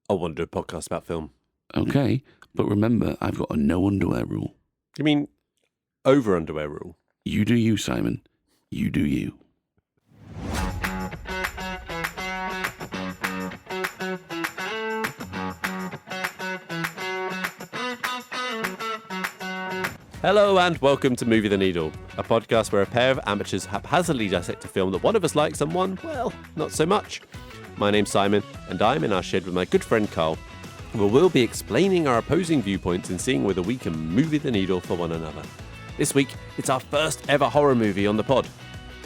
I want to do a podcast about film. Okay, but remember, I've got a no underwear rule. You mean over underwear rule? You do you, Simon. You do you. Hello and welcome to Movie the Needle, a podcast where a pair of amateurs haphazardly dissect a film that one of us likes and one, well, not so much. My name's Simon, and I'm in our shed with my good friend Carl, where we'll be explaining our opposing viewpoints and seeing whether we can movie the needle for one another. This week, it's our first ever horror movie on the pod,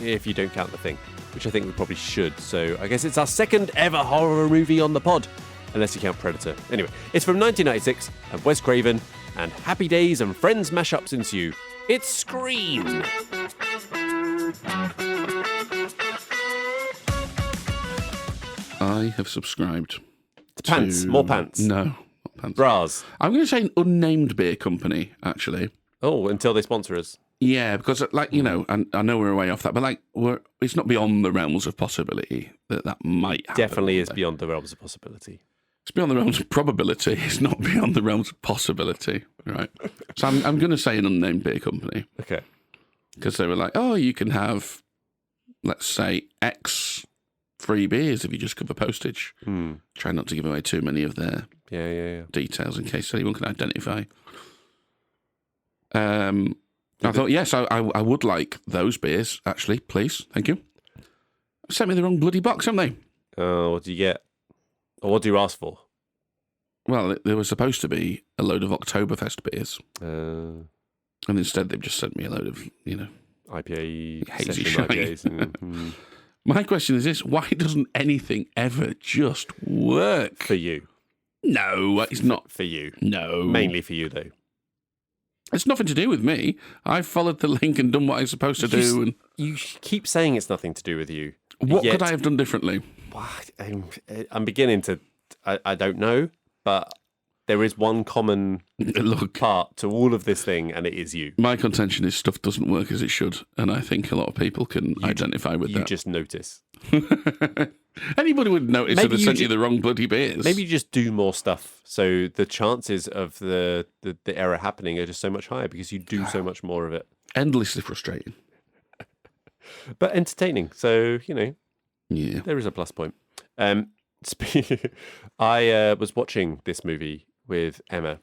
if you don't count The Thing, which I think we probably should, so I guess it's our second ever horror movie on the pod, unless you count Predator. Anyway, it's from 1996, and Wes Craven, and happy days and friends mashups ensue. It's Scream! I have subscribed Pants, to... more pants. No, not pants. Bras. I'm going to say an unnamed beer company, actually. Oh, until they sponsor us. Yeah, because, like, you know, and I know we're way off that, but, like, it's not beyond the realms of possibility that might happen. Definitely is beyond the realms of possibility. It's beyond the realms of probability. It's not beyond the realms of possibility, right? So I'm going to say an unnamed beer company. Okay. Because they were like, oh, you can have, let's say, X free beers if you just cover postage. Try not to give away too many of their details in case anyone can identify. I thought, yes, I would like those beers, actually, please. Thank you. Sent me the wrong bloody box, haven't they? Oh, what do you get? Or what do you ask for? Well, there was supposed to be a load of Oktoberfest beers. And instead they've just sent me a load of, you know... IPA, hazy session shite. IPAs. My question is this, why doesn't anything ever just work? For you. No, it's not. For you. No. Mainly for you, though. It's nothing to do with me. I've followed the link and done what I'm supposed to do. And You keep saying it's nothing to do with you. what yet- could I have done differently? I'm beginning to... I don't know, but there is one common Look, part to all of this thing, and it is you. my contention is stuff doesn't work as it should, and I think a lot of people can identify with You that. just notice. Anybody would notice Maybe that I you sent you the wrong bloody beers. Maybe you just do more stuff, so the chances of the error happening are just so much higher because you do so much more of it. Endlessly frustrating. But entertaining, so, you know, Yeah. there is a plus point. I was watching this movie with Emma,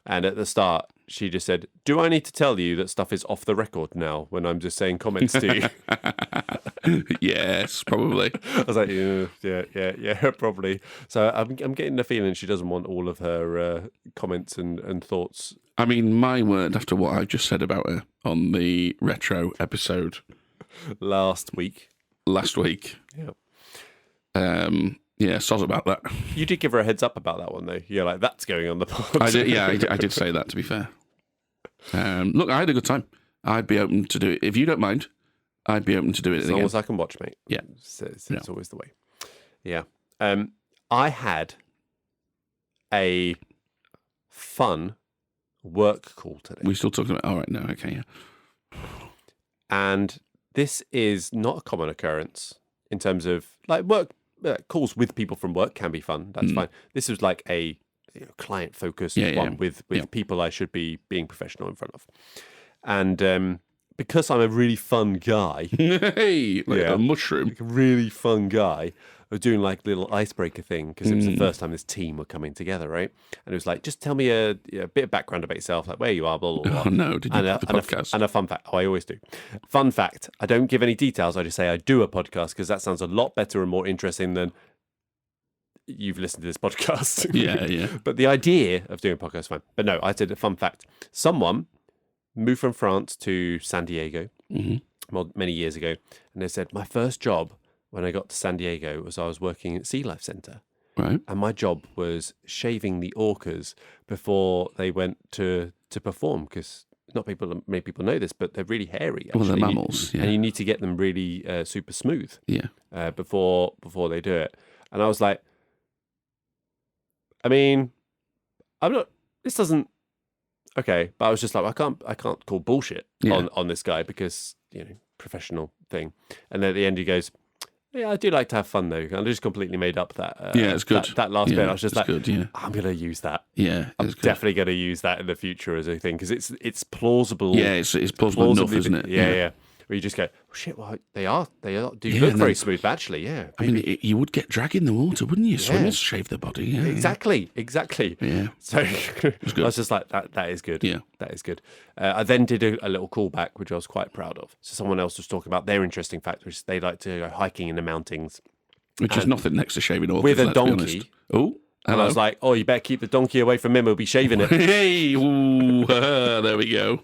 and at the start, she just said, "Do I need to tell you that stuff is off the record now when I'm just saying comments to you?" Yes, probably. I was like, yeah, probably. So I'm getting the feeling she doesn't want all of her comments and thoughts. I mean, my word, after what I just said about her on the retro episode Last week. last week. Yeah. Yeah, soz about that. You did give her a heads up about that one, though. You're like, that's going on the pod. I did, yeah, I did say that, to be fair. Look, I had a good time. I'd be open to do it. If you don't mind, I'd be open to do it As again. long as I can watch, mate. Yeah. It's always the way. Yeah. I had a fun work call today. We're still talking about... All right, no, okay, yeah. And this is not a common occurrence in terms of, like, work calls with people from work can be fun. That's fine. This was like a client-focused one with people I should be being professional in front of. And because I'm a really fun guy... Hey, like a mushroom. Like a really fun guy, I was doing like a little icebreaker thing because it was the first time this team were coming together, right? And it was like, just tell me a bit of background about yourself, like where you are, blah, blah, blah. Oh, no, did you have the podcast? And a fun fact. Oh, I always do. Fun fact. I don't give any details. I just say I do a podcast because that sounds a lot better and more interesting than you've listened to this podcast. Yeah. But the idea of doing a podcast is fine. But no, I said a fun fact. Someone moved from France to San Diego many years ago. And they said, my first job when I got to San Diego was I was working at Sea Life Centre. Right. And my job was shaving the orcas before they went to perform because many people know this, but they're really hairy. Actually. Well, they're mammals, yeah. And you need to get them really super smooth before they do it. And I was like, I mean, this doesn't, okay. But I was just like, I can't call bullshit on this guy because, you know, professional thing. And then at the end he goes, Yeah, I do like to have fun though. I just completely made up that. It's good. That last bit, I was just like, good, yeah. I'm going to use that. Yeah, I'm definitely going to use that in the future as a thing because it's plausible. Yeah, it's plausible enough, isn't it? Yeah. Where you just go, oh shit, well, they do look very smooth, actually, yeah. I mean, you would get drag in the water, wouldn't you? Swimmers shave their body, yeah. Exactly. Yeah. So I was just like, that is good. Yeah. That is good. I then did a little callback, which I was quite proud of. So someone else was talking about their interesting fact, which they like to go hiking in the mountains. Which is nothing next to shaving orchids, with a let's donkey. Be honest. Oh, and I was like, oh, you better keep the donkey away from him. He'll be shaving it. Hey, ooh, there we go.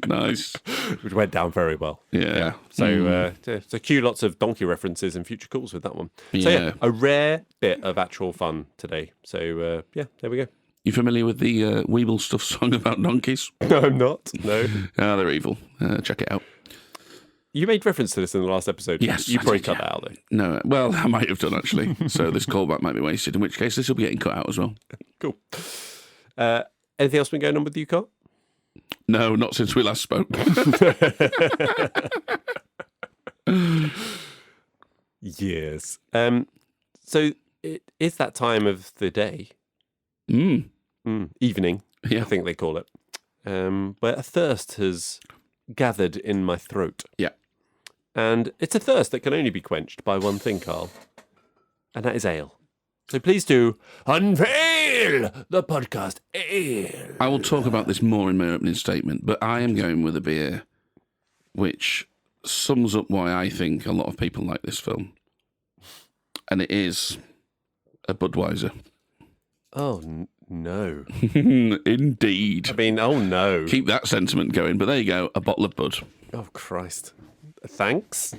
Nice. Which went down very well. Yeah. So cue lots of donkey references in future calls with that one. So Yeah. a rare bit of actual fun today. So there we go. You familiar with the Weeble Stuff song about donkeys? No, I'm not. No. They're evil. Check it out. You made reference to this in the last episode. Yes, You I probably did, cut that out, though. No, well, I might have done, actually. So this callback might be wasted, in which case this will be getting cut out as well. Cool. Anything else been going on with you, Carl? No, not since we last spoke. Yes. So it is that time of the day. Evening, Yeah. I think they call it. Where a thirst has gathered in my throat. Yeah. And it's a thirst that can only be quenched by one thing, Carl. And that is ale. So please do unveil the podcast ale. I will talk about this more in my opening statement, but I am going with a beer which sums up why I think a lot of people like this film. And it is a Budweiser. Oh, no. Indeed. I mean, oh, no. Keep that sentiment going, but there you go, a bottle of Bud. Oh, Christ. Thanks.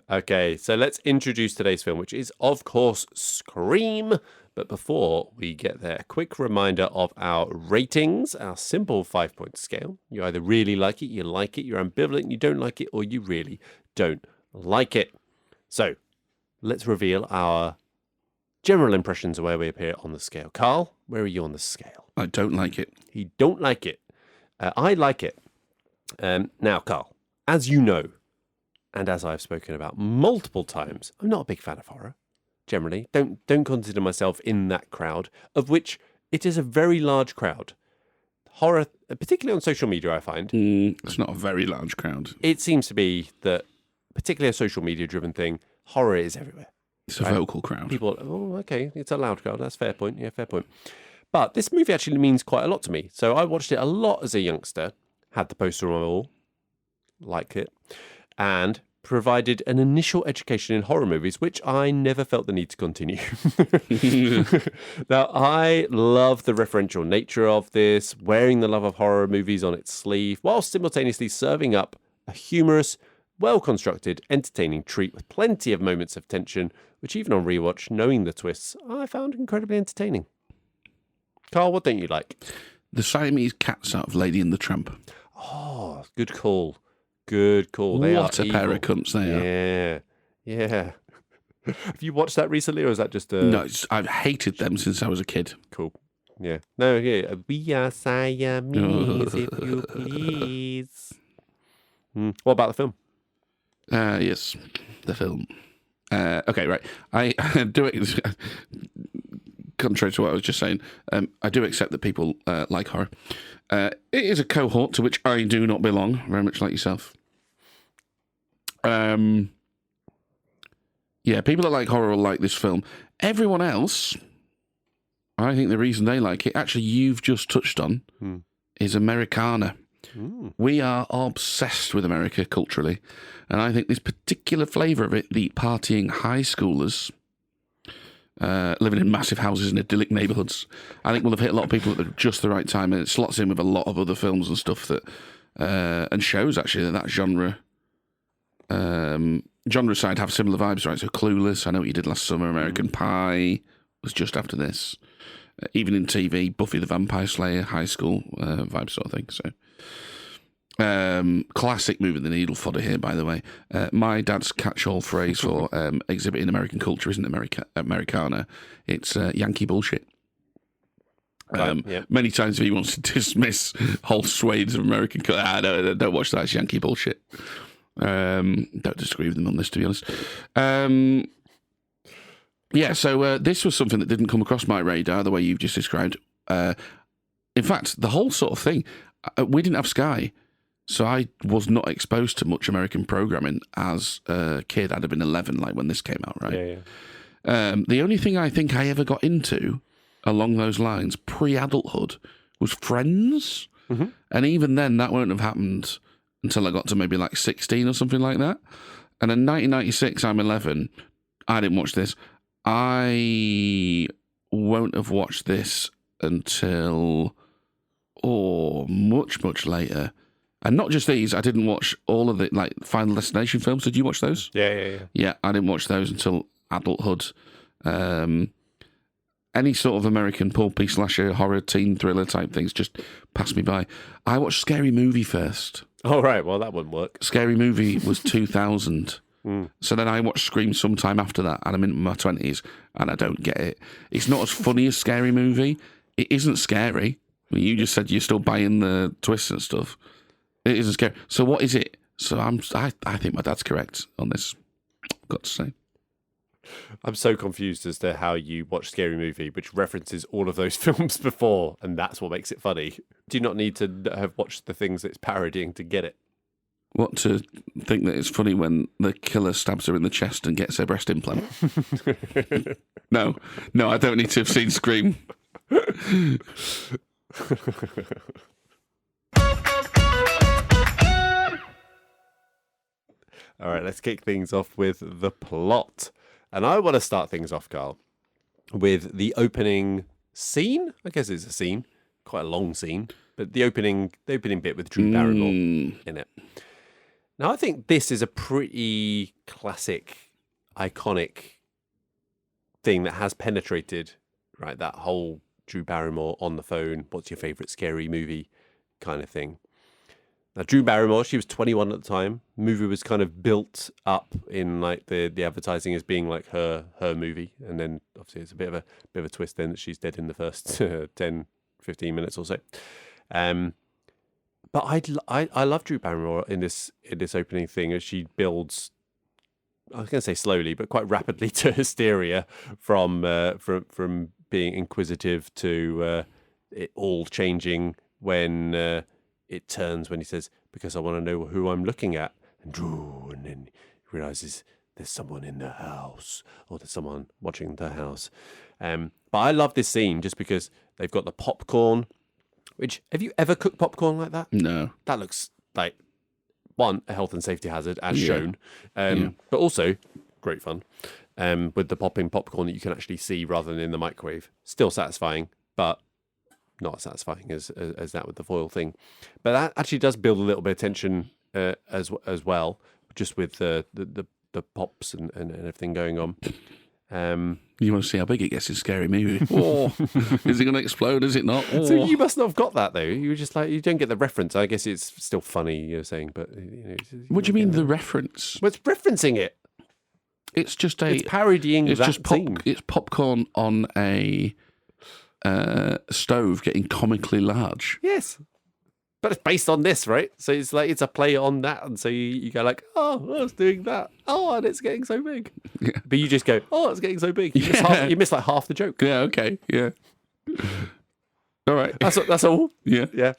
Okay, so let's introduce today's film, which is, of course, Scream. But before we get there, a quick reminder of our ratings, our simple 5-point scale. You either really like it, you're ambivalent, you don't like it, or you really don't like it. So let's reveal our general impressions of where we appear on the scale. Carl, where are you on the scale? I don't like it. You don't like it. I like it. Now, Carl, as you know, and as I've spoken about multiple times, I'm not a big fan of horror. Generally, don't consider myself in that crowd, of which it is a very large crowd. Horror, particularly on social media, I find. It's not a very large crowd. It seems to be that, particularly a social media-driven thing, horror is everywhere. It's a vocal crowd. People, oh, okay, it's a loud crowd. That's a fair point. Yeah, fair point. But this movie actually means quite a lot to me. So I watched it a lot as a youngster, had the poster on my wall, liked it, and provided an initial education in horror movies, which I never felt the need to continue. Now, I love the referential nature of this, wearing the love of horror movies on its sleeve, while simultaneously serving up a humorous, well-constructed, entertaining treat with plenty of moments of tension, which even on rewatch, knowing the twists, I found incredibly entertaining. Carl, what don't you like? The Siamese cats out of Lady and the Tramp. Oh, good call. Good call. What a pair of cunts they are. Yeah. Have you watched that recently, or is that just a... No, I've hated them since I was a kid. Cool. Yeah. No, yeah. We are Siamese, if you please. What about the film? Yes, the film. Okay, right. I do it. Contrary to what I was just saying, I do accept that people like horror. It is a cohort to which I do not belong, very much like yourself. Yeah, people that like horror will like this film. Everyone else, I think the reason they like it, actually you've just touched on, is Americana. We are obsessed with America culturally, and I think this particular flavour of it, the partying high schoolers living in massive houses in idyllic neighbourhoods, I think will have hit a lot of people at just the right time, and it slots in with a lot of other films and stuff that and shows actually that genre side have similar vibes, right? So Clueless, I Know What You Did Last Summer, American Pie was just after this. Even in TV, Buffy the Vampire Slayer, high school vibe sort of thing. So classic moving the needle fodder here, by the way. My dad's catch-all phrase for exhibiting American culture isn't Americana. It's Yankee bullshit. Many times if he wants to dismiss whole swathes of American culture, don't watch that, it's Yankee bullshit. Don't disagree with them on this, to be honest. So this was something that didn't come across my radar the way you've just described. In fact, the whole sort of thing, we didn't have Sky, so I was not exposed to much American programming as a kid. I'd have been 11, like when this came out, right? Yeah. The only thing I think I ever got into along those lines, pre-adulthood, was Friends. Mm-hmm. And even then, that won't have happened until I got to maybe like 16 or something like that. And in 1996, I'm 11. I didn't watch this. I won't have watched this until, much, much later. And not just these, I didn't watch all of the, like, Final Destination films. Did you watch those? Yeah. Yeah, I didn't watch those until adulthood. Any sort of American pulpy slasher, horror, teen thriller type things just passed me by. I watched Scary Movie first. Oh, right. Well, that wouldn't work. Scary Movie was 2000. So then I watched Scream sometime after that, and I'm in my 20s, and I don't get it. It's not as funny as Scary Movie. It isn't scary. I mean, you just said you're still buying the twists and stuff. It isn't scary. So what is it? So I think my dad's correct on this, I've got to say. I'm so confused as to how you watch Scary Movie, which references all of those films before, and that's what makes it funny. Do you not need to have watched the things that it's parodying to get it? What, to think that it's funny when the killer stabs her in the chest and gets her breast implant? No, I don't need to have seen Scream. All right, let's kick things off with the plot. And I want to start things off, Carl, with the opening scene. I guess it's a scene, quite a long scene, but the opening bit with Drew Barrymore in it. Now, I think this is a pretty classic, iconic thing that has penetrated, right? That whole Drew Barrymore on the phone, what's your favourite scary movie kind of thing. Now, Drew Barrymore, she was 21 at the time. The movie was kind of built up in like the advertising as being like her movie. And then obviously it's a bit of a twist then that she's dead in the first 10, 15 minutes or so. But I love Drew Barrymore in this opening thing as she builds, I was going to say slowly, but quite rapidly to hysteria from being inquisitive to it all changing when it turns when he says, because I want to know who I'm looking at. And then he realizes there's someone in the house, or there's someone watching the house. But I love this scene just because they've got the popcorn. Which, have you ever cooked popcorn like that? No. That looks like, one, a health and safety hazard, as shown. But also, great fun. With the popping popcorn that you can actually see rather than in the microwave. Still satisfying, but not as satisfying as that with the foil thing. But that actually does build a little bit of tension as well, just with the pops and everything going on. You want to see how big it gets in Scary Movie. Oh, is it going to explode? Is it not? Oh. So you must not have got that, though. You were just like, you don't get the reference. I guess it's still funny, you're saying, but... What do you mean, the reference? Well, it's referencing it. It's just it's parodying it's that just scene. It's popcorn on a stove getting comically large. Yes. But it's based on this, right? So it's like it's a play on that, and so you go like, oh, I was doing that. Oh, and it's getting so big. Yeah. But you just go, oh, it's getting so big. You miss like half the joke. Yeah, okay, yeah. All right. That's all. Yeah. Yeah.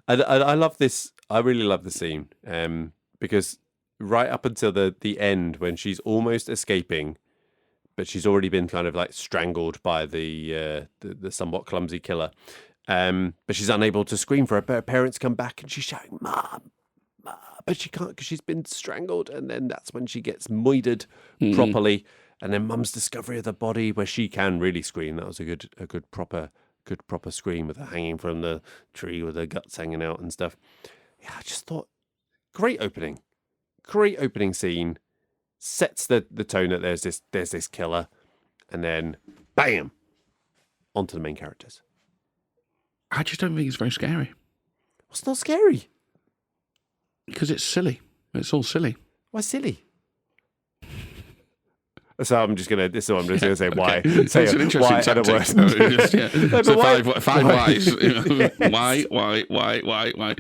I love this. I really love the scene because right up until the end when she's almost escaping, but she's already been kind of like strangled by the somewhat clumsy killer. But she's unable to scream for her parents come back, and she's shouting, "Mom, Mom!" But she can't because she's been strangled. And then that's when she gets moided properly. And then Mum's discovery of the body, where she can really scream. That was a good proper scream with her hanging from the tree with her guts hanging out and stuff. Yeah, I just thought great opening scene. Sets the tone that there's this killer, and then bam, onto the main characters. I just don't think it's very scary. Well, it's not scary. Because it's silly. It's all silly. Why silly? So I'm just gonna. This is what I'm just gonna say. Why? Okay. Say it's an interesting why and a tactic. word. No, so five whys. Why?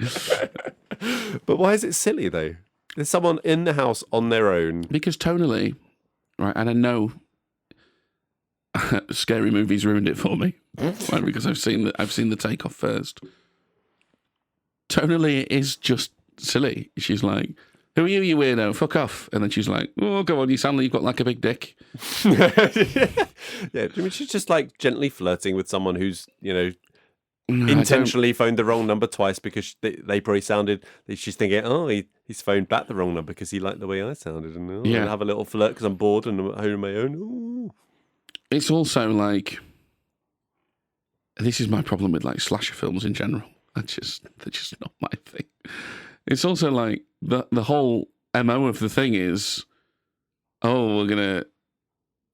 But why is it silly though? There's someone in the house on their own. Because tonally, right? And I know Scary Movies ruined it for me, right? Because I've seen the takeoff first. Tonally, it is just silly. She's like, "Who are you, you weirdo? Fuck off!" And then she's like, "Oh, go on, you sound like you've got like a big dick." Yeah, I mean, she's just like gently flirting with someone who's, intentionally phoned the wrong number twice because they probably sounded. She's thinking, "Oh, he's phoned back the wrong number because he liked the way I sounded," and I'll have a little flirt because I'm bored and I'm at home on my own. Ooh. It's also like, this is my problem with like slasher films in general. They're just not my thing. It's also like the whole MO of the thing is, oh, we're gonna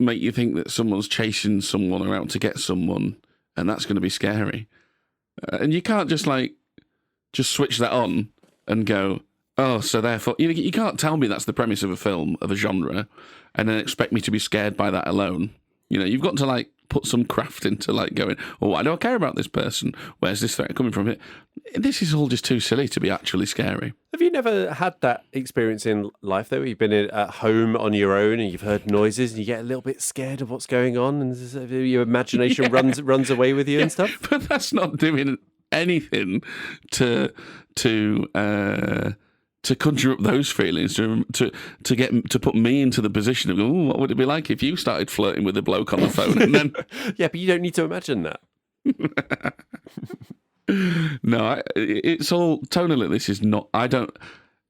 make you think that someone's chasing someone or out to get someone, and that's going to be scary. And you can't just switch that on and go, oh, so therefore you can't tell me that's the premise of a film of a genre, and then expect me to be scared by that alone. You've got to like put some craft into like going, well, why do I care about this person? Where's this threat coming from? This is all just too silly to be actually scary. Have you never had that experience in life though? You've been at home on your own and you've heard noises and you get a little bit scared of what's going on and your imagination runs away with you and stuff? But that's not doing anything to conjure up those feelings, to put me into the position of, oh, what would it be like if you started flirting with a bloke on the phone? And then, yeah, but you don't need to imagine that. No, it's all tonally. This is not.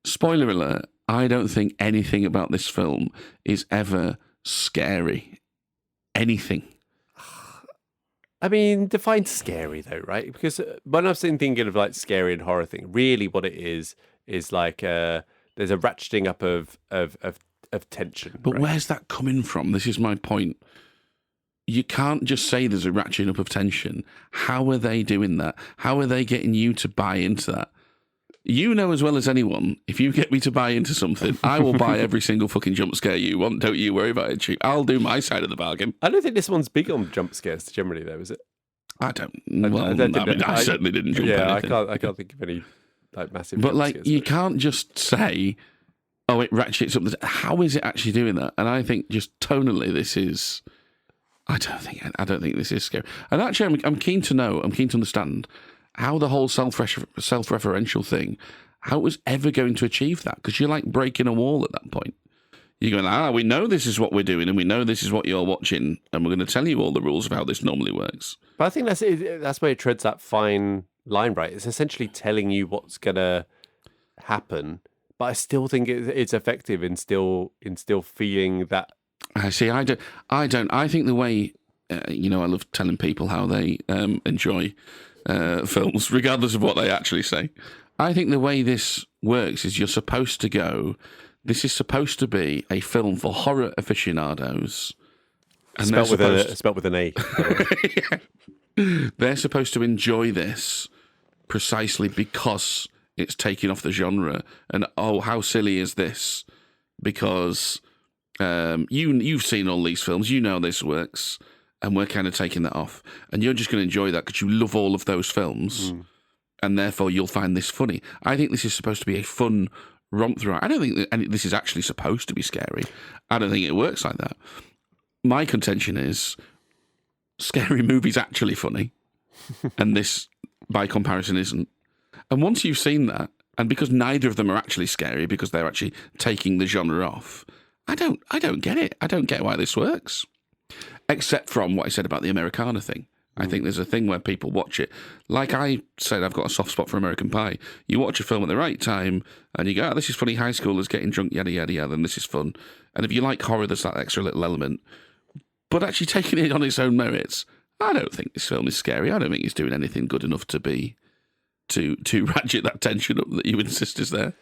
Spoiler alert. I don't think anything about this film is ever scary. Anything. I mean, define scary though, right? Because when I've been thinking of like scary and horror thing, really what it is like there's a ratcheting up of tension. But right? Where's that coming from? This is my point. You can't just say there's a ratcheting up of tension. How are they doing that? How are they getting you to buy into that? You know as well as anyone, if you get me to buy into something, I will buy every single fucking jump scare you want. Don't you worry about it, Chief. I'll do my side of the bargain. I don't think this one's big on jump scares generally, though, is it? I certainly didn't jump anything. I can't think of any like massive. But jump like, scares, you can't just say, "Oh, it ratchets up." How is it actually doing that? And I think just tonally, this is. I don't think this is scary. And actually, I'm keen to know. I'm keen to understand how the whole self-referential thing, how it was ever going to achieve that. Because you're like breaking a wall at that point. You're going, we know this is what we're doing, and we know this is what you're watching, and we're going to tell you all the rules of how this normally works. But I think that's where it treads that fine line, right? It's essentially telling you what's going to happen, but I still think it's effective in still feeling that. I see. I don't. I think the way, I love telling people how they enjoy films, regardless of what they actually say. I think the way this works is you're supposed to go, this is supposed to be a film for horror aficionados. And spelt with an A. They're supposed to enjoy this precisely because it's taking off the genre. And, oh, how silly is this? Because you've seen all these films, you know this works, and we're kind of taking that off. And you're just going to enjoy that because you love all of those films, and therefore you'll find this funny. I think this is supposed to be a fun romp through. I don't think that this is actually supposed to be scary. I don't think it works like that. My contention is Scary Movie's actually funny, and this, by comparison, isn't. And once you've seen that, and because neither of them are actually scary, because they're actually taking the genre off, I don't get it. I don't get why this works. Except from what I said about the Americana thing. I think there's a thing where people watch it. Like I said, I've got a soft spot for American Pie. You watch a film at the right time, and you go, this is funny, high schoolers getting drunk, yada, yada, yada, and this is fun. And if you like horror, there's that extra little element. But actually taking it on its own merits, I don't think this film is scary. I don't think it's doing anything good enough to ratchet that tension up that you insist is there.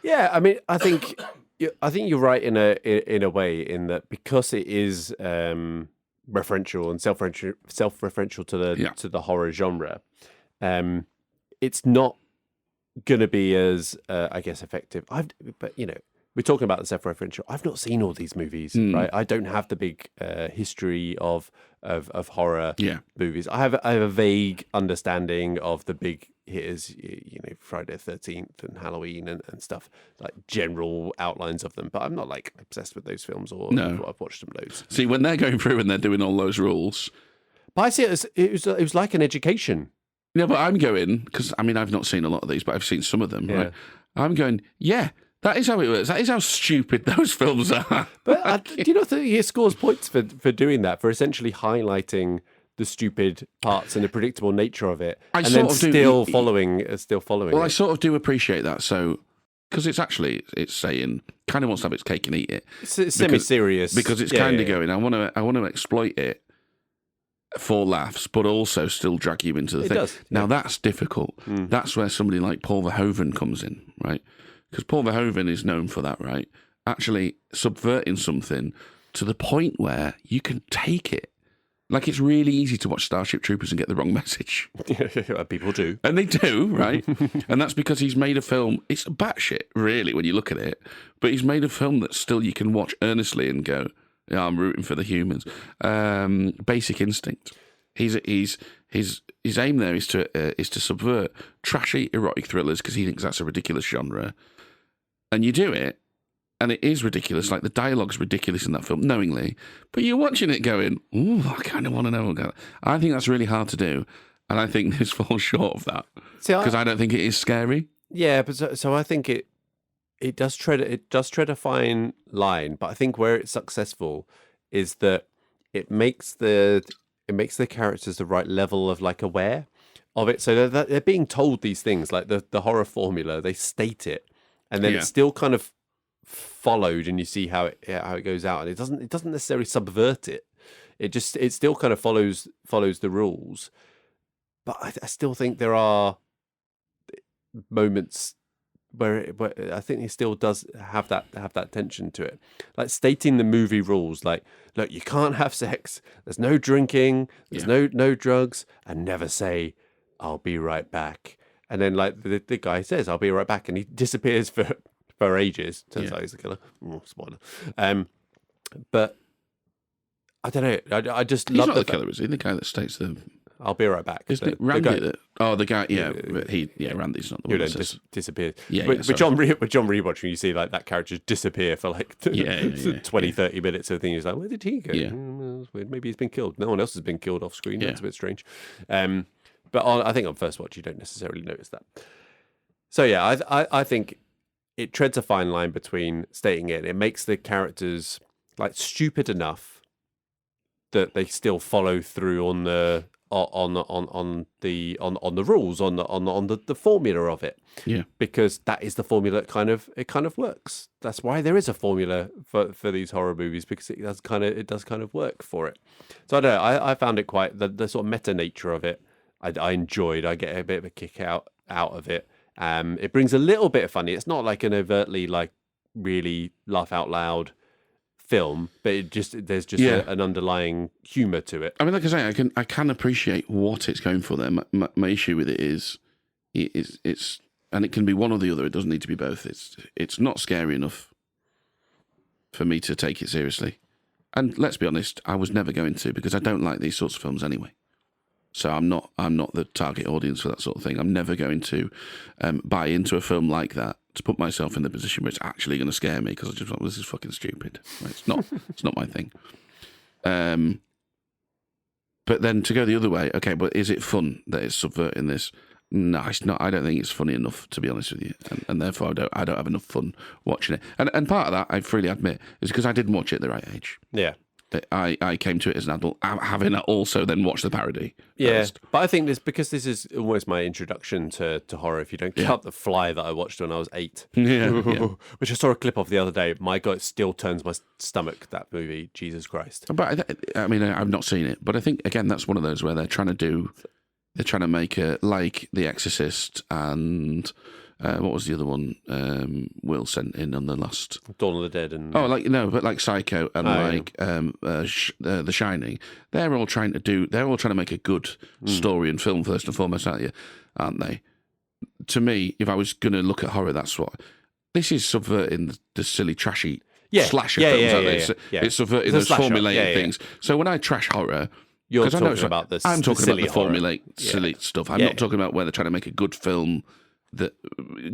Yeah, I mean, I think you're right in a way in that because it is referential and self-referential to the horror genre, it's not going to be as I guess effective. But we're talking about this referential. I've not seen all these movies, right? I don't have the big history of horror movies. I have a vague understanding of the big hitters, Friday the 13th and Halloween and stuff, like general outlines of them. But I'm not like obsessed with those films, or I've watched them loads. See, when they're going through and they're doing all those rules, but I see it was like an education. Yeah, but I'm going, because I mean I've not seen a lot of these, but I've seen some of them. Right? I'm going, that is how it works. That is how stupid those films are. But do you not think he scores points for doing that, for essentially highlighting the stupid parts and the predictable nature of it, and then still following Well, it? I sort of do appreciate that. So, because it's saying kind of wants to have its cake and eat it. It's semi-serious because it's kind of going. I want to exploit it for laughs, but also still drag you into the thing. Does. Now that's difficult. That's where somebody like Paul Verhoeven comes in, right? Because Paul Verhoeven is known for that, right? Actually subverting something to the point where you can take it. Like, it's really easy to watch Starship Troopers and get the wrong message. People do. And they do, right? And that's because he's made a film, it's batshit, really, when you look at it, but he's made a film that still you can watch earnestly and go, yeah, I'm rooting for the humans. Basic Instinct. His aim there is to subvert trashy erotic thrillers because he thinks that's a ridiculous genre. And you do it, and it is ridiculous. Like, the dialogue's ridiculous in that film, knowingly. But you're watching it going, ooh, I kind of want to know. I think that's really hard to do. And I think this falls short of that. Because I don't think it is scary. Yeah, but so I think it does tread a fine line. But I think where it's successful is that it makes the characters the right level of, like, aware of it. So they're being told these things, like the horror formula. They state it. And then it's still kind of followed, and you see how it goes out, and it doesn't necessarily subvert it. It still kind of follows the rules. But I still think there are moments where I think it still does have that tension to it, like stating the movie rules, like, look, you can't have sex, there's no drinking, there's no drugs, and never say I'll be right back. And then, like, the guy says, I'll be right back, and he disappears for ages. Turns out he's the killer. Spoiler. But I don't know. I just love not the killer, is he? The guy that states the... I'll be right back. Isn't it Randy? The guy, Randy's not the one that says... disappears. With John rewatching, you see, like, that character disappear for, like, 20, 30 minutes of the thing. He's like, where did he go? That's weird. Maybe he's been killed. No one else has been killed off screen. That's a bit strange. But I think on first watch, you don't necessarily notice that. So, yeah, I think it treads a fine line between stating it. It makes the characters, like, stupid enough that they still follow through on the rules, on the formula of it. Yeah. Because that is the formula. It kind of works. That's why there is a formula for these horror movies, because it does kind of work for it. So I don't know. I found it quite the sort of meta nature of it. I enjoyed. I get a bit of a kick out of it. It brings a little bit of funny. It's not like an overtly, like, really laugh out loud film, but there's just an underlying humour to it. I mean, like I say, I can appreciate what it's going for there. My issue with it is it's and it can be one or the other. It doesn't need to be both. It's not scary enough for me to take it seriously. And let's be honest, I was never going to, because I don't like these sorts of films anyway. So I'm not the target audience for that sort of thing. I'm never going to buy into a film like that to put myself in the position where it's actually going to scare me, because I just thought, well, this is fucking stupid. Right? It's not. It's not my thing. But then to go the other way, okay, but is it fun that it's subverting this? No, it's not. I don't think it's funny enough, to be honest with you, and therefore I don't have enough fun watching it. And part of that, I freely admit, is because I didn't watch it at the right age. Yeah. I came to it as an adult, having also then watched the parody. Yeah, but I think because this is almost my introduction to horror, if you don't count The Fly that I watched when I was 8. Which I saw a clip of the other day. My God, it still turns my stomach, that movie, Jesus Christ. But I mean, I've not seen it, but I think, again, that's one of those where they're trying to make it like The Exorcist and... what was the other one Will sent in on the last... Dawn of the Dead and... Oh, like Psycho and The Shining. They're all trying to make a good story and film first and foremost, aren't they? To me, if I was going to look at horror, that's what... this is subverting the silly, trashy slasher films out there. It's subverting those formulaic things. So when I trash horror, you're talking about this. I'm talking about the horror. formulaic, silly stuff. I'm not talking about where they're trying to make a good film that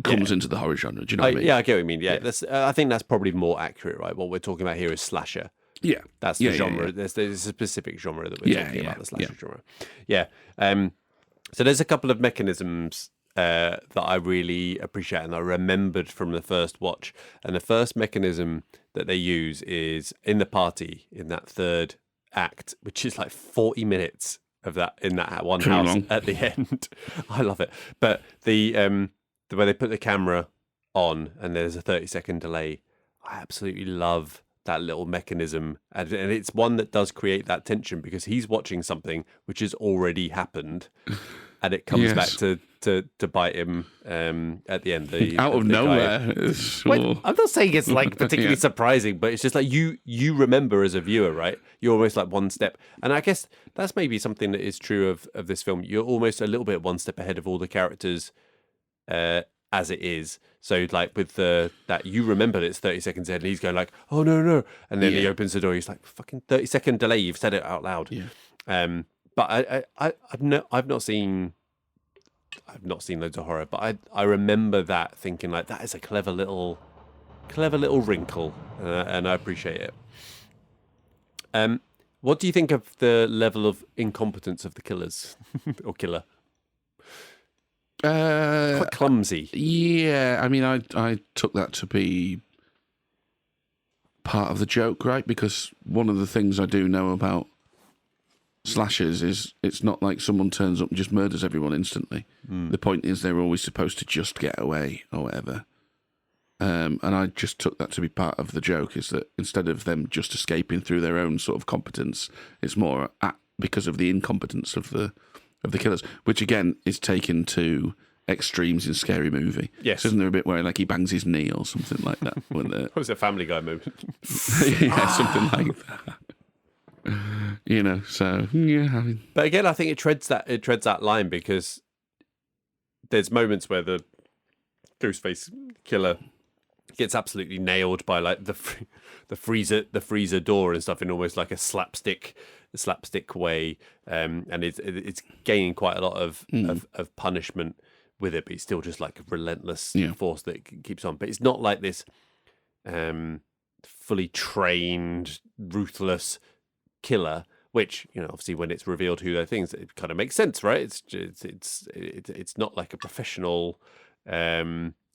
comes into the horror genre. Do you know what I mean? Yeah, I get what you mean. Yeah, I think that's probably more accurate, right? What we're talking about here is slasher. Yeah, that's the genre. Yeah. There's a specific genre that we're talking about, the slasher genre. Yeah. So there's a couple of mechanisms that I really appreciate and I remembered from the first watch. And the first mechanism that they use is in the party, in that third act, which is like 40 minutes of that in that one Too house long. at the end. I love it. But the way they put the camera on and there's a 30-second delay, I absolutely love that little mechanism. And it's one that does create that tension because he's watching something which has already happened. And it comes back to bite him at the end. Out of nowhere. Wait, I'm not saying it's like particularly surprising, but it's just like you remember as a viewer, right? You're almost like one step. And I guess that's maybe something that is true of this film. You're almost a little bit one step ahead of all the characters as it is. So like with that you remember that it's 30 seconds ahead and he's going like, oh no. And then he opens the door, he's like, fucking 30-second delay, you've said it out loud. Yeah. But I've not seen loads of horror, but I remember that thinking like that is a clever little wrinkle, and I appreciate it. What do you think of the level of incompetence of the killers or killer? Quite clumsy. Yeah, I mean, I took that to be part of the joke, right? Because one of the things I do know about slashers is it's not like someone turns up and just murders everyone instantly. The point is they're always supposed to just get away or whatever. And I just took that to be part of the joke, is that instead of them just escaping through their own sort of competence, it's more because of the incompetence of the killers, which again is taken to extremes in Scary Movie. Yes. So isn't there a bit where like he bangs his knee or something like that? When What was a Family Guy moment? yeah, something like that. You know, so yeah. I mean, but again, I think it treads that line because there's moments where the Ghostface killer gets absolutely nailed by like the freezer door and stuff in almost like a slapstick way, and it's gaining quite a lot of punishment with it, but it's still just like a relentless force that keeps on. But it's not like this fully trained, ruthless killer, which, you know, obviously when it's revealed who they're things, it kind of makes sense, right? It's not like a professional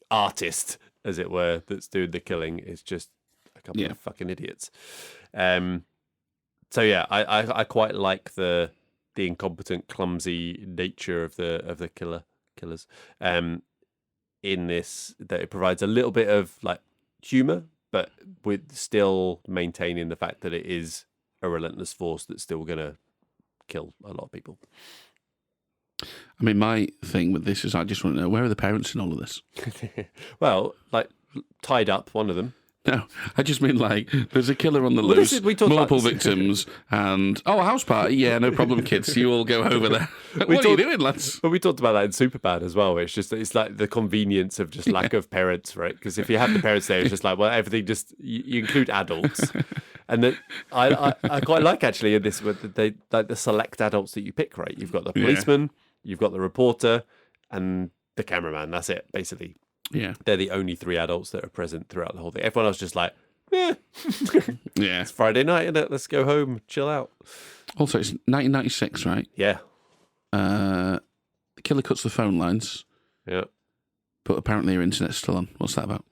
artist, as it were, that's doing the killing. It's just a couple of fucking idiots. So yeah, I quite like the incompetent, clumsy nature of the killers. In this, that it provides a little bit of like humor, but with still maintaining the fact that it is a relentless force that's still going to kill a lot of people. I mean, my thing with this is I just want to know, where are the parents in all of this? Well, like tied up, one of them. No, I just mean like there's a killer on the loose, multiple victims, and a house party. Yeah, no problem, kids. You all go over there. What are you doing, lads? Well, we talked about that in Superbad as well. It's like the convenience of just lack of parents, right? Because if you have the parents there, it's just like, well, everything just you include adults, and that I quite like actually in this with they like the select adults that you pick, right? You've got the policeman, you've got the reporter, and the cameraman. That's it, basically. Yeah, they're the only three adults that are present throughout the whole thing. Everyone else just like, yeah, it's Friday night, isn't it? Let's go home, chill out. Also, it's 1996, right? Yeah. The killer cuts the phone lines. Yeah. But apparently your internet's still on. What's that about?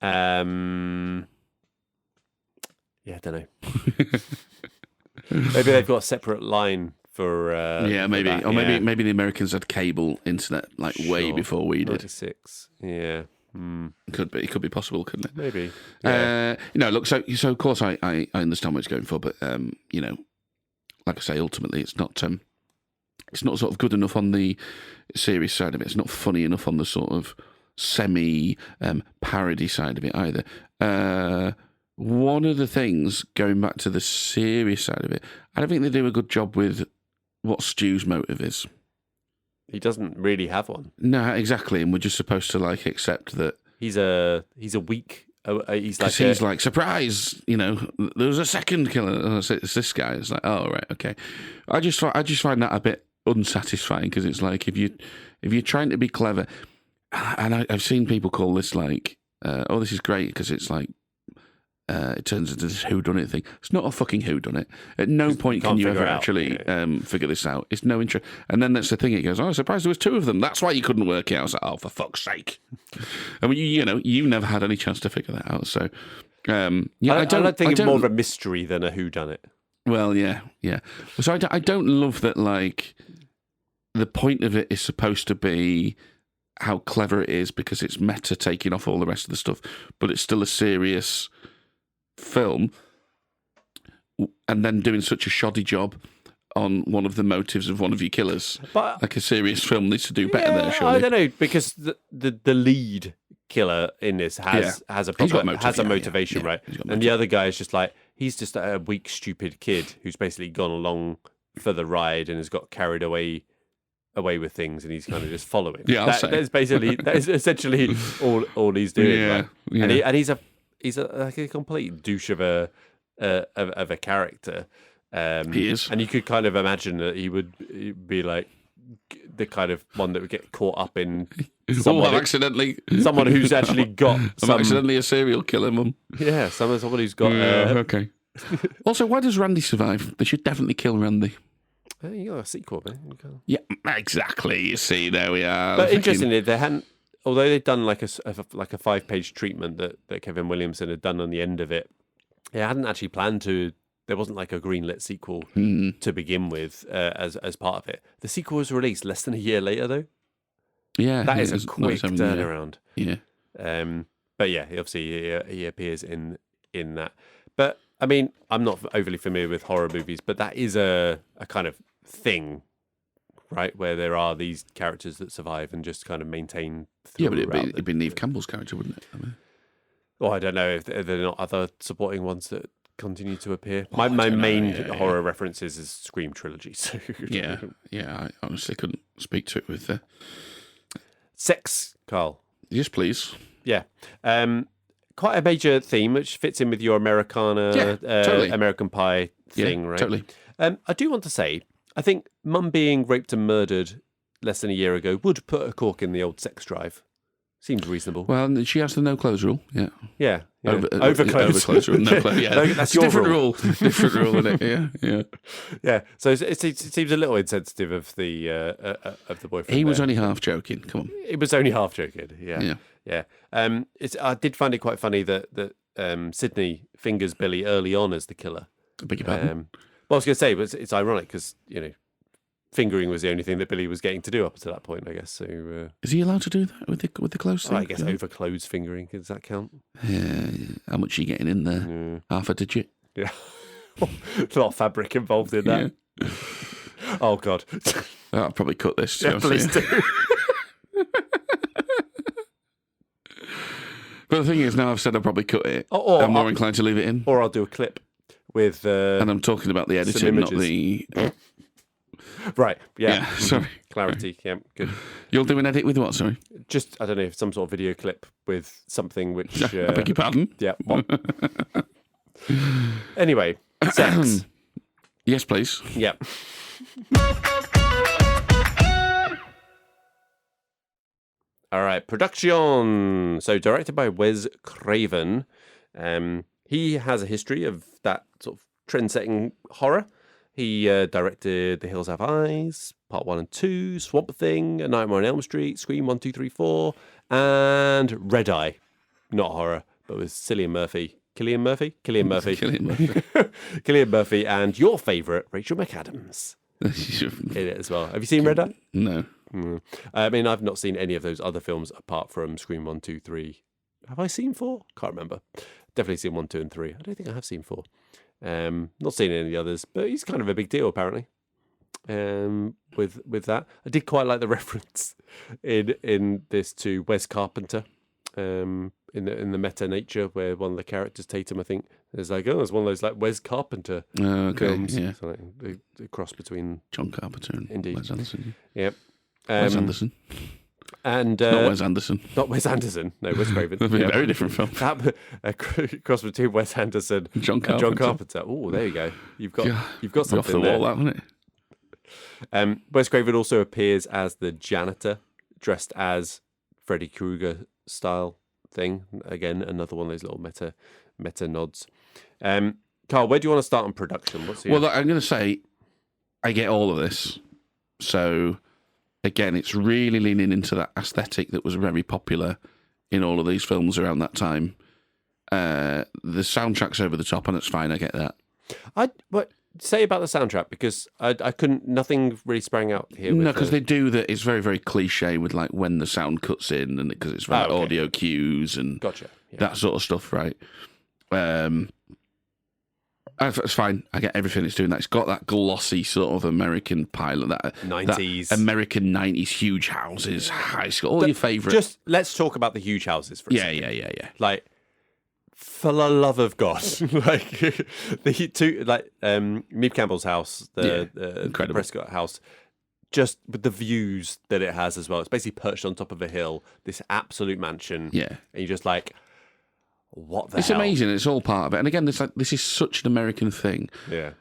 Yeah, I don't know. Maybe they've got a separate line for maybe, for that. or maybe the Americans had cable internet like way before we did. 96, yeah. Could be possible, couldn't it? Maybe. Look. So of course I understand what it's going for, but like I say, ultimately it's not sort of good enough on the serious side of it. It's not funny enough on the sort of semi parody side of it either. One of the things, going back to the serious side of it, I don't think they do a good job with what Stu's motive is. He doesn't really have one. No, exactly. And we're just supposed to like accept that he's a weak. He's like surprise. There was a second killer. It's this guy. It's like, oh right, okay. I just find that a bit unsatisfying because it's like if you're trying to be clever, and I've seen people call this like, oh, this is great because it's like. It turns into this whodunit thing. It's not a fucking whodunit. At no point can you ever actually figure this out. It's no interest. And then that's the thing. It goes, oh, I'm surprised there was two of them. That's why you couldn't work it out. I was like, oh, for fuck's sake. I mean, you never had any chance to figure that out. So, I don't think it's more of a mystery than a whodunit. Well, yeah. So I don't love that, like, the point of it is supposed to be how clever it is because it's meta taking off all the rest of the stuff, but it's still a serious film, and then doing such a shoddy job on one of the motives of one of your killers. But like a serious film needs to do better there, surely. I don't know, because the lead killer in this has a motivation, right? And the other guy is just like, he's just a weak, stupid kid who's basically gone along for the ride and has got carried away with things, and he's kind of just following. Yeah, that is essentially all he's doing. Yeah, right? yeah. And he's like a complete douche of a character. He is, and you could kind of imagine that he would be like the kind of one that would get caught up in someone who's actually got. I'm accidentally a serial killer, Mum. Yeah, someone who's got. Okay. Also, why does Randy survive? They should definitely kill Randy. You got a sequel, man. Yeah, exactly. You see, there we are. But interestingly, they hadn't. Although they'd done like a 5-page treatment that Kevin Williamson had done on the end of it, they hadn't actually planned to. There wasn't like a greenlit sequel to begin with as part of it. The sequel was released less than a year later, though. Yeah, that is a quick turnaround. Yeah. But yeah, obviously he appears in that. But I mean, I'm not overly familiar with horror movies, but that is a kind of thing, right? Where there are these characters that survive and just kind of maintain. Yeah, but it'd be Neve Campbell's character, wouldn't it? Well, I don't know if there are not other supporting ones that continue to appear. My main horror references is Scream trilogy. So yeah. I honestly couldn't speak to it with sex, Carl. Yes, please. Yeah. Quite a major theme, which fits in with your Americana, totally. American Pie thing, right? Totally. I do want to say, I think Mum being raped and murdered less than a year ago would put a cork in the old sex drive. Seems reasonable. Well, she has the no clothes rule. Yeah. Overclothes rule. No clothes. Yeah. That's your different rule. Different rule, isn't it? Yeah. So it seems a little insensitive of the boyfriend. He was only half joking. Come on. He was only half joking. Yeah. I did find it quite funny that Sydney fingers Billy early on as the killer. I beg your pardon. Well, I was going to say, but it's ironic because fingering was the only thing that Billy was getting to do up to that point, I guess. So is he allowed to do that with the clothes thing? I guess over-clothes fingering, does that count? Yeah. How much are you getting in there? Half a digit? Yeah. A lot of fabric involved in that. Yeah. Oh, God. I'll probably cut this. Yeah, please do. But the thing is, now I've said I'll probably cut it. I'm more inclined to leave it in. Or I'll do a clip with... and I'm talking about the editing, not the... Right, yeah. Sorry. Clarity, yeah, good. You'll do an edit with what, sorry? Just, I don't know, some sort of video clip with something which... I beg your pardon? Yeah. Anyway, sex. Yes, please. Yeah. All right, production. So directed by Wes Craven. He has a history of that sort of trend-setting horror. He directed The Hills Have Eyes, Part 1 and 2, Swamp Thing, A Nightmare on Elm Street, Scream 1, 2, 3, 4, and Red Eye. Not horror, but with Cillian Murphy. Cillian Murphy and your favourite, Rachel McAdams. In it as well. Have you seen Red Eye? No. I mean, I've not seen any of those other films apart from Scream 1, 2, 3. Have I seen 4? Can't remember. Definitely seen 1, 2, and 3. I don't think I have seen 4. Not seen any of the others, but he's kind of a big deal apparently. With that, I did quite like the reference in this to Wes Carpenter. In the meta nature where one of the characters, Tatum, I think, is like, it's one of those like Wes Carpenter films. Yeah. So, like, the cross between John Carpenter and indeed. Wes Anderson. Yep. Wes Anderson. And Not Wes Anderson. Not Wes Anderson. No, Wes Craven. That'd be a very different film. No, Wes Craven. Not Wes Anderson. No, Wes Craven. That'd be a very different film. That cross between Wes Anderson John and John Carpenter. Oh, there you go. You've got something off the there. wall, that, wouldn't it? Wes Craven also appears as the janitor, dressed as Freddy Krueger style thing. Again, another one of those little meta nods. Carl, where do you want to start on production? Well, I'm going to say I get all of this. So, again, it's really leaning into that aesthetic that was very popular in all of these films around that time. The soundtrack's over the top, and it's fine. I get that. What say about the soundtrack? Because I couldn't. Nothing really sprang out here. No, because they do that. It's very, very cliche with like when the sound cuts in, and because it's very audio cues and that sort of stuff, right? It's fine. I get everything it's doing. That it's got that glossy sort of American pilot, that 90s, that American 90s huge houses, high school, all your favourite. Just let's talk about the huge houses for a second. Yeah. Like, for the love of God, like the two, like Neve Campbell's house, the Prescott house, just with the views that it has as well. It's basically perched on top of a hill. This absolute mansion. Yeah, and you're just like, what the hell? It's amazing. It's all part of it. And again, this is such an American thing. Yeah.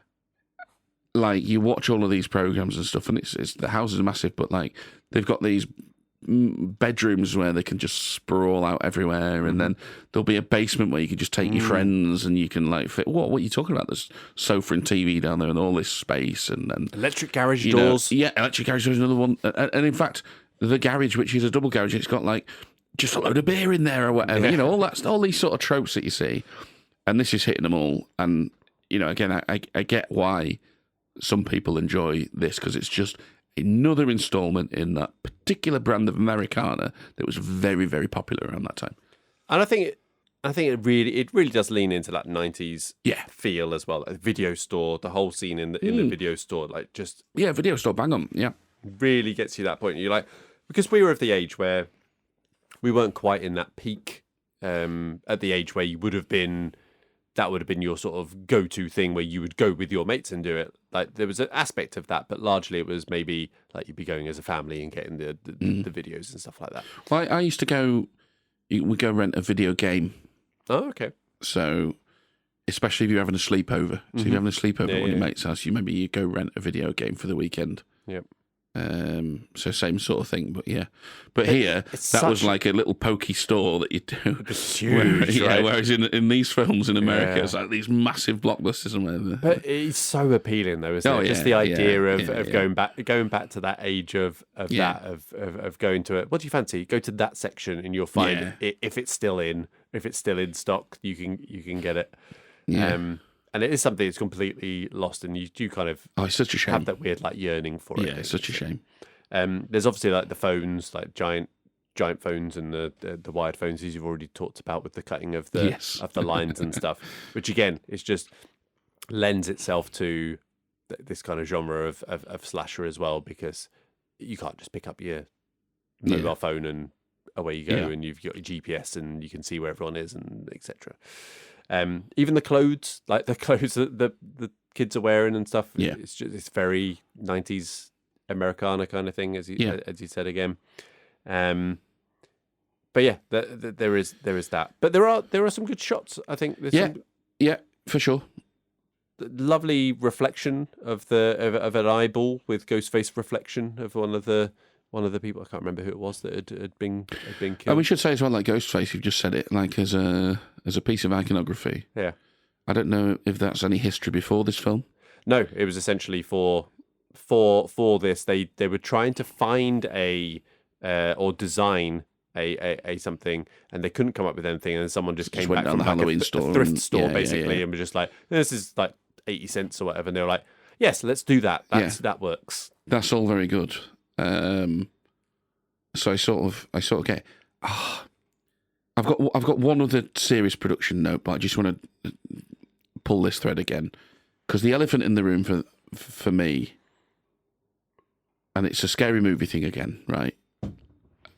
Like, you watch all of these programs and stuff, and it's the houses are massive, but like they've got these bedrooms where they can just sprawl out everywhere, and then there'll be a basement where you can just take your friends and you can like fit. What are you talking about? There's sofa and TV down there and all this space, and then electric garage doors. Electric garage doors is another one. And in fact, the garage, which is a double garage, it's got like just a load of beer in there or whatever. You know, all these sort of tropes that you see, and this is hitting them all. And you know, again, I get why some people enjoy this, because it's just another installment in that particular brand of Americana that was very, very popular around that time. And I think it really does lean into that 90s feel as well. Like video store, the whole scene in the video store, like just video store, bang on, really gets you that point. You're like, because we were of the age where we weren't quite in that peak, at the age where you would have been. That would have been your sort of go-to thing where you would go with your mates and do it. Like, there was an aspect of that, but largely it was maybe like you'd be going as a family and getting the videos and stuff like that. Well, I used to go. We go rent a video game. Oh, okay. So, especially if you're having a sleepover. So if you're having a sleepover at one of your mates' house, you go rent a video game for the weekend. Yep. So same sort of thing, but here was like a little pokey store that you do. It's huge, right? Whereas in these films in America, it's like these massive blockbusters and whatever. But it's so appealing, though, isn't it? Just the idea of going back to that age of going to it. What do you fancy? Go to that section and you'll find it, if it's still in stock, you can get it. Yeah. And it is something that's completely lost, and you do kind of it's such a shame. Have that weird like yearning for it. Yeah, it's such a shame. There's obviously like the phones, like giant phones, and the wired phones, as you've already talked about, with the cutting of the lines and stuff, which again is just lends itself to this kind of genre of slasher as well, because you can't just pick up your mobile phone and away you go, and you've got your GPS and you can see where everyone is and etc. Even the clothes, like the clothes that the kids are wearing and stuff, it's very 90s Americana kind of thing, as you said again. But yeah, there is that. But there are some good shots, I think. Yeah, for sure. Lovely reflection of an eyeball with Ghostface reflection of one of the people. I can't remember who it was that had been killed. And we should say as well, like Ghostface, you've just said it, like as a piece of iconography. Yeah. I don't know if that's any history before this film. No, it was essentially for this. They were trying to find or design a something, and they couldn't come up with anything. And then someone just came back from the Halloween store, a thrift store, basically, and was just like, "This is like 80 cents or whatever." And they were like, "Yes, let's do that. That works." That's all very good. So I sort of get. I've got one other serious production note, but I just want to pull this thread again, because the elephant in the room for me, and it's a scary movie thing again, right?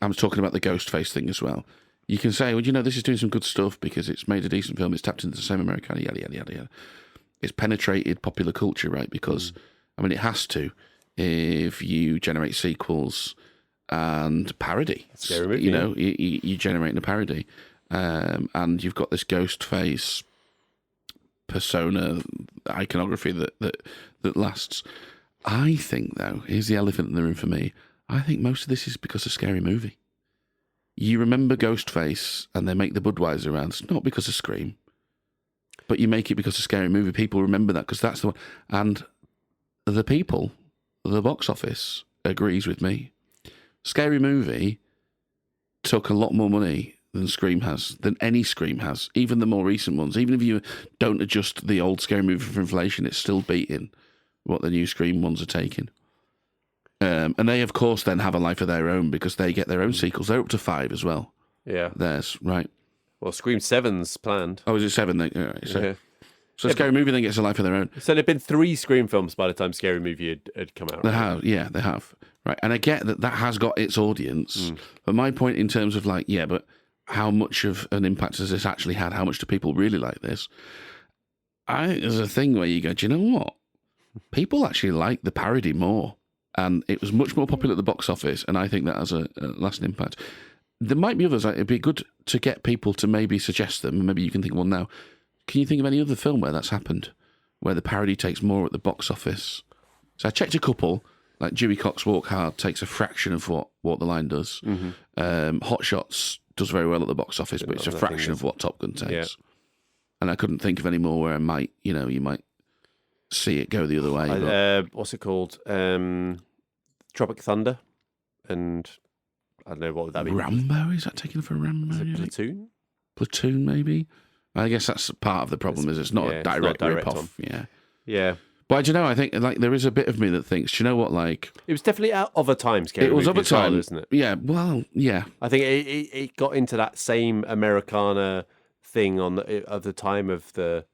I'm talking about the Ghostface thing as well. You can say, well, this is doing some good stuff because it's made a decent film, it's tapped into the same Americana, yada, yada, yada, yada. It's penetrated popular culture, right? Because, it has to. If you generate sequels and parody. Scary movie. You know, you're generating a parody. And you've got this ghost face persona iconography that lasts. I think, though, here's the elephant in the room for me. I think most of this is because of Scary Movie. You remember Ghostface and they make the Budweiser rounds, not because of Scream, but you make it because of Scary Movie. People remember that because that's the one. And the people, the box office, agrees with me. Scary Movie took a lot more money than Scream has, than any Scream has, even the more recent ones. Even if you don't adjust the old Scary Movie for inflation, it's still beating what the new Scream ones are taking. And they, of course, then have a life of their own because they get their own sequels. They're up to 5 as well. Yeah. Theirs, right. Well, Scream 7's planned. Oh, is it 7? All right, so Scary Movie then gets a life of their own. So there'd been 3 Scream films by the time Scary Movie had come out. Right? They have. Right, and I get that has got its audience. But my point in terms of but how much of an impact has this actually had? How much do people really like this? I think there's a thing where you go, do you know what? People actually like the parody more. And it was much more popular at the box office, and I think that has a lasting impact. There might be others. It'd be good to get people to maybe suggest them, and maybe you can think of one now. Can you think of any other film where that's happened, where the parody takes more at the box office? So I checked a couple, like Dewey Cox Walk Hard takes a fraction of what Walk the Line does. Hot Shots does very well at the box office, but it's a fraction of what Top Gun takes. Yeah. And I couldn't think of any more where you might see it go the other way. What's it called? Tropic Thunder, and I don't know, what would that be? Rambo? Is that taken for Rambo? Is it Platoon? Platoon, maybe? I guess that's part of the problem, is it's not a direct rip-off. Yeah. But I don't know, I think there is a bit of me that thinks, do you know what, it was definitely out of a time, Scary It was Movie of a time, well, isn't it? Yeah, well, yeah. I think it got into that same Americana thing of the time of the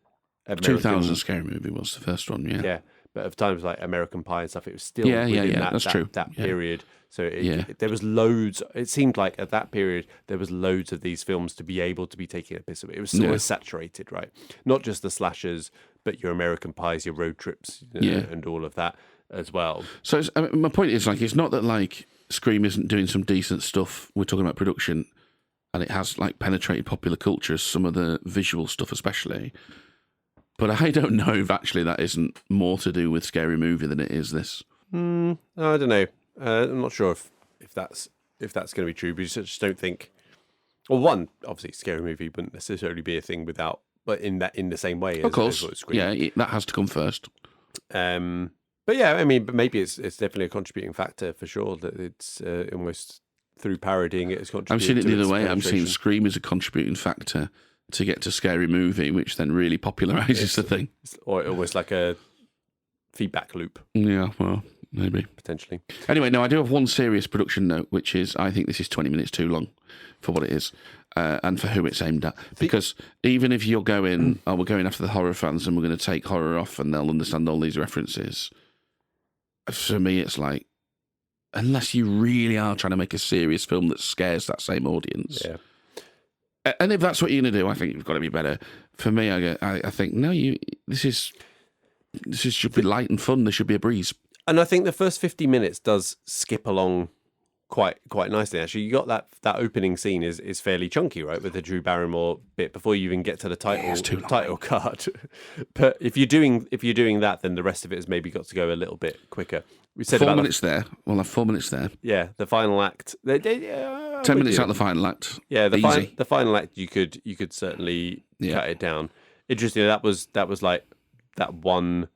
American... 2000 Scary Movie was the first one, yeah. Yeah. But of times like American Pie and stuff, it was still within that period. So there was loads. It seemed like at that period there was loads of these films to be able to be taking a piss of it. It was sort of saturated, right? Not just the slashers, but your American Pies, your road trips, and all of that as well. So my point is it's not that Scream isn't doing some decent stuff. We're talking about production, and it has penetrated popular culture, some of the visual stuff especially. But I don't know if actually that isn't more to do with Scary Movie than it is this. I don't know. I'm not sure if that's going to be true, but I just don't think. Well, one, obviously, Scary Movie wouldn't necessarily be a thing without, but in the same way. Of course, that has to come first. But yeah, I mean, but maybe it's definitely a contributing factor for sure that it's almost through parodying it has contributed. I'm seeing it the other way. I'm seeing Scream as a contributing factor to get to Scary Movie, which then really popularises the thing. Or almost like a feedback loop. Yeah, well, maybe. Potentially. Anyway, no, I do have one serious production note, which is I think this is 20 minutes too long for what it is and for who it's aimed at. Because even if you're going, we're going after the horror fans and we're going to take horror off and they'll understand all these references, for me it's unless you really are trying to make a serious film that scares that same audience... Yeah. And if that's what you're going to do, I think you've got to be better. For me, I think no. This should be light and fun. There should be a breeze. And I think the first 50 minutes does skip along quite nicely. Actually, you got that opening scene is fairly chunky, right, with the Drew Barrymore bit before you even get to the title card. But if you're doing that, then the rest of it has maybe got to go a little bit quicker. We said 4 minutes there. We'll have 4 minutes there. Yeah, the final act. 10 minutes out the final act. Yeah, the final act you could certainly cut it down. Interesting. That was like that one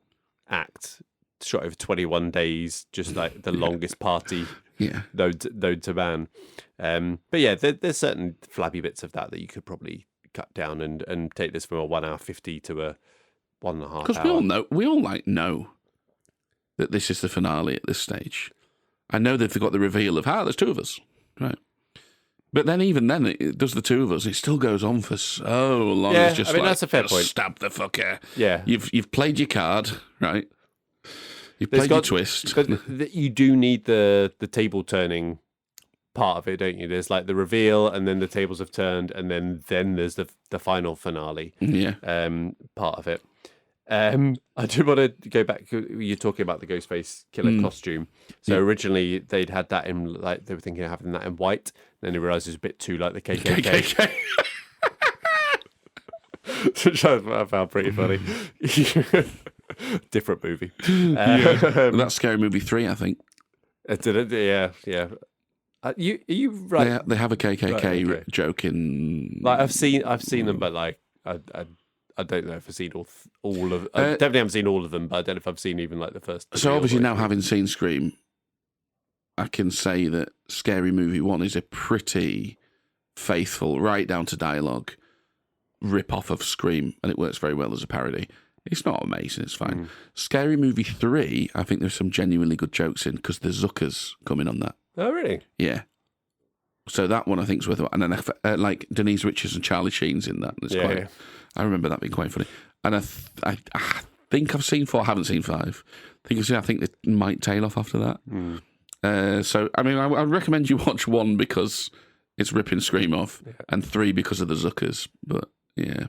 act shot over 21 days, just like the longest party. Yeah, known to man. But yeah, there's certain flabby bits of that you could probably cut down and take this from a 1 hour 50 to a 1.5 hour. Because we all know that this is the finale at this stage. I know they've got the reveal of there's 2 of us, right? But then even then, it does the 2 of us. It still goes on for so long. Yeah, it's just that's a fair point. Stab the fucker. Yeah, you've played your card, right? You've played your twist. But you do need the table turning part of it, don't you? There's the reveal, and then the tables have turned, and then there's the final finale. Yeah. Part of it. I do want to go back. You're talking about the Ghostface killer costume. So originally they'd had that in, like, they were thinking of having that in white. Then they realised it was a bit too like the KKK. Which I found pretty funny. Different movie. That's Scary Movie 3, I think. Yeah. You right? They have a KKK joke in. Like I've seen them, but like I don't know if I've seen all of. I definitely haven't seen all of them, but I don't know if I've seen even like the first. So obviously now, having seen Scream, I can say that Scary Movie 1 is a pretty faithful, right down to dialogue, rip-off of Scream, and it works very well as a parody. It's not amazing, it's fine. Scary Movie 3, I think there's some genuinely good jokes in, because the Zuckers come in on that. Oh, really? Yeah. So that one I think is worth it. And then like Denise Richards and Charlie Sheen's in that. Yeah. I remember that being quite funny. And I think I've seen 4, I haven't seen 5. I think it might tail off after that. So, I mean, I recommend you watch 1 because it's ripping Scream off, and 3 because of the Zuckers. But, yeah.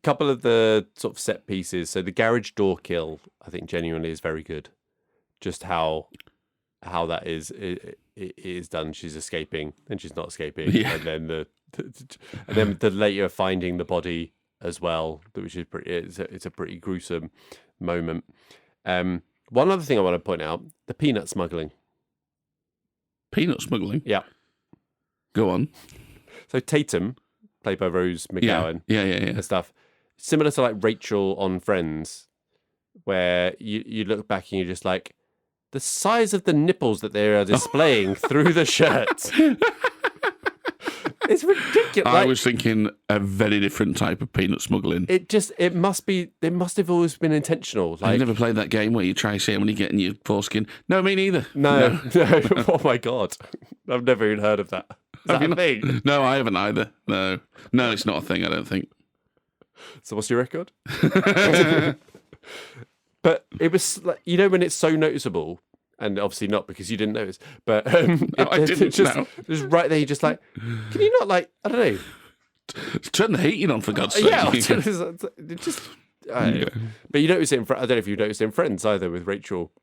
Couple of the sort of set pieces. So the garage door kill, I think genuinely is very good. Just how that is it is done. She's escaping, then she's not escaping, and then the later finding the body as well, which is pretty. It's a pretty gruesome moment. One other thing I want to point out: the peanut smuggling. Peanut smuggling. Yeah. Go on. So Tatum, played by Rose McGowan, and stuff. Similar to like Rachel on Friends, where you look back and you're just like, the size of the nipples that they are displaying through the shirt. It's ridiculous. I was thinking a very different type of peanut smuggling. It must have always been intentional. Like, I've never played that game where you try to see how many get in your foreskin. No, me neither. No. Oh my God. I've never even heard of that. Is that a thing? No, I haven't either. No, it's not a thing, I don't think. So what's your record? But it was like, when it's so noticeable, and obviously not because you didn't notice, but I didn't just right there, you're just like, can you not, like, I don't know, turn the heating on, for God's sake. Yeah, just. But you notice it I don't know if you noticed it in Friends either with Rachel.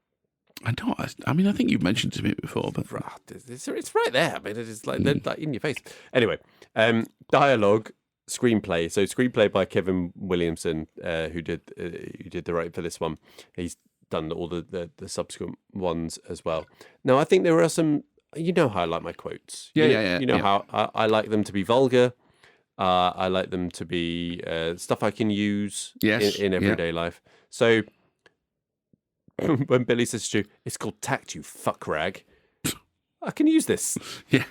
I don't. I mean, I think you've mentioned it to me before, but it's right there. I mean, it's like they're like in your face. Anyway, dialogue. Screenplay. So screenplay by Kevin Williamson, who did the writing for this one. He's done all the subsequent ones as well. Now, I think there are some. You know how I like my quotes. You know how I like them to be vulgar. I like them to be stuff I can use in everyday life. So when Billy says to you, "It's called tact, you fuck rag," I can use this. Yeah,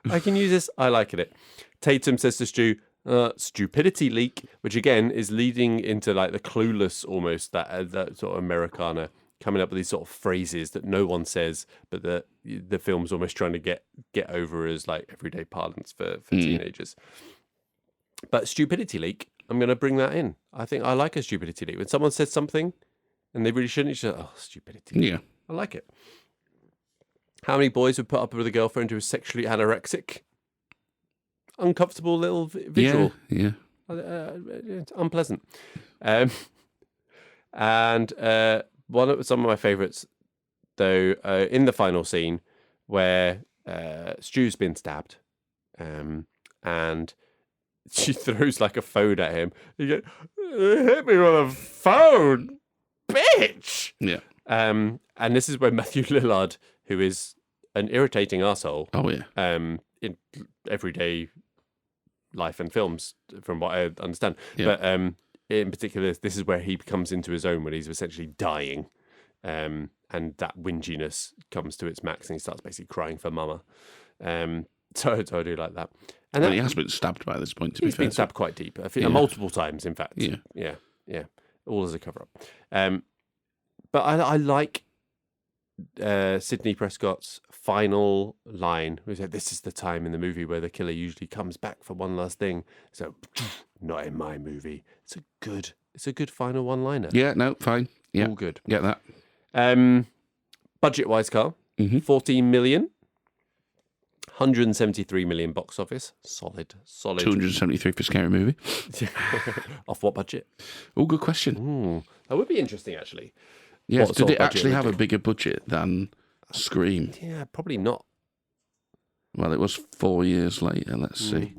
I can use this. I like it. Tatum says to Stu, stupidity leak, which again is leading into like the Clueless almost, that sort of Americana, coming up with these sort of phrases that no one says, but the film's almost trying to get over as like everyday parlance for teenagers. But stupidity leak, I'm going to bring that in. I think I like a stupidity leak. When someone says something and they really shouldn't, it's just, stupidity leak. Yeah. I like it. How many boys would put up with a girlfriend who was sexually anorexic? Uncomfortable little visual. Yeah. It's unpleasant. And some of my favourites, though, in the final scene where Stu's been stabbed, and she throws like a phone at him. You go, hit me with a phone, bitch. Yeah. And this is where Matthew Lillard, who is an irritating arsehole. Oh yeah. In everyday life and films, from what I understand. Yeah. But in particular, this is where he comes into his own when he's essentially dying. And that whinginess comes to its max and he starts basically crying for mama. So I do like that. And he has been stabbed by this point, to be fair. He's been stabbed quite deep. I think multiple times, in fact. Yeah. All as a cover-up. But I like Sidney Prescott's final line. He said, "This is the time in the movie where the killer usually comes back for one last thing." So, not in my movie. It's a good final one-liner. Yeah, no, fine. Yeah, all good. Get that. Budget-wise, Carl, 14 million. 173 million box office. Solid. 273 for Scary Movie. Off what budget? Oh, good question. That would be interesting, actually. Yes, did it actually have a bigger budget than Scream? Yeah, probably not. Well, it was 4 years later. Let's see.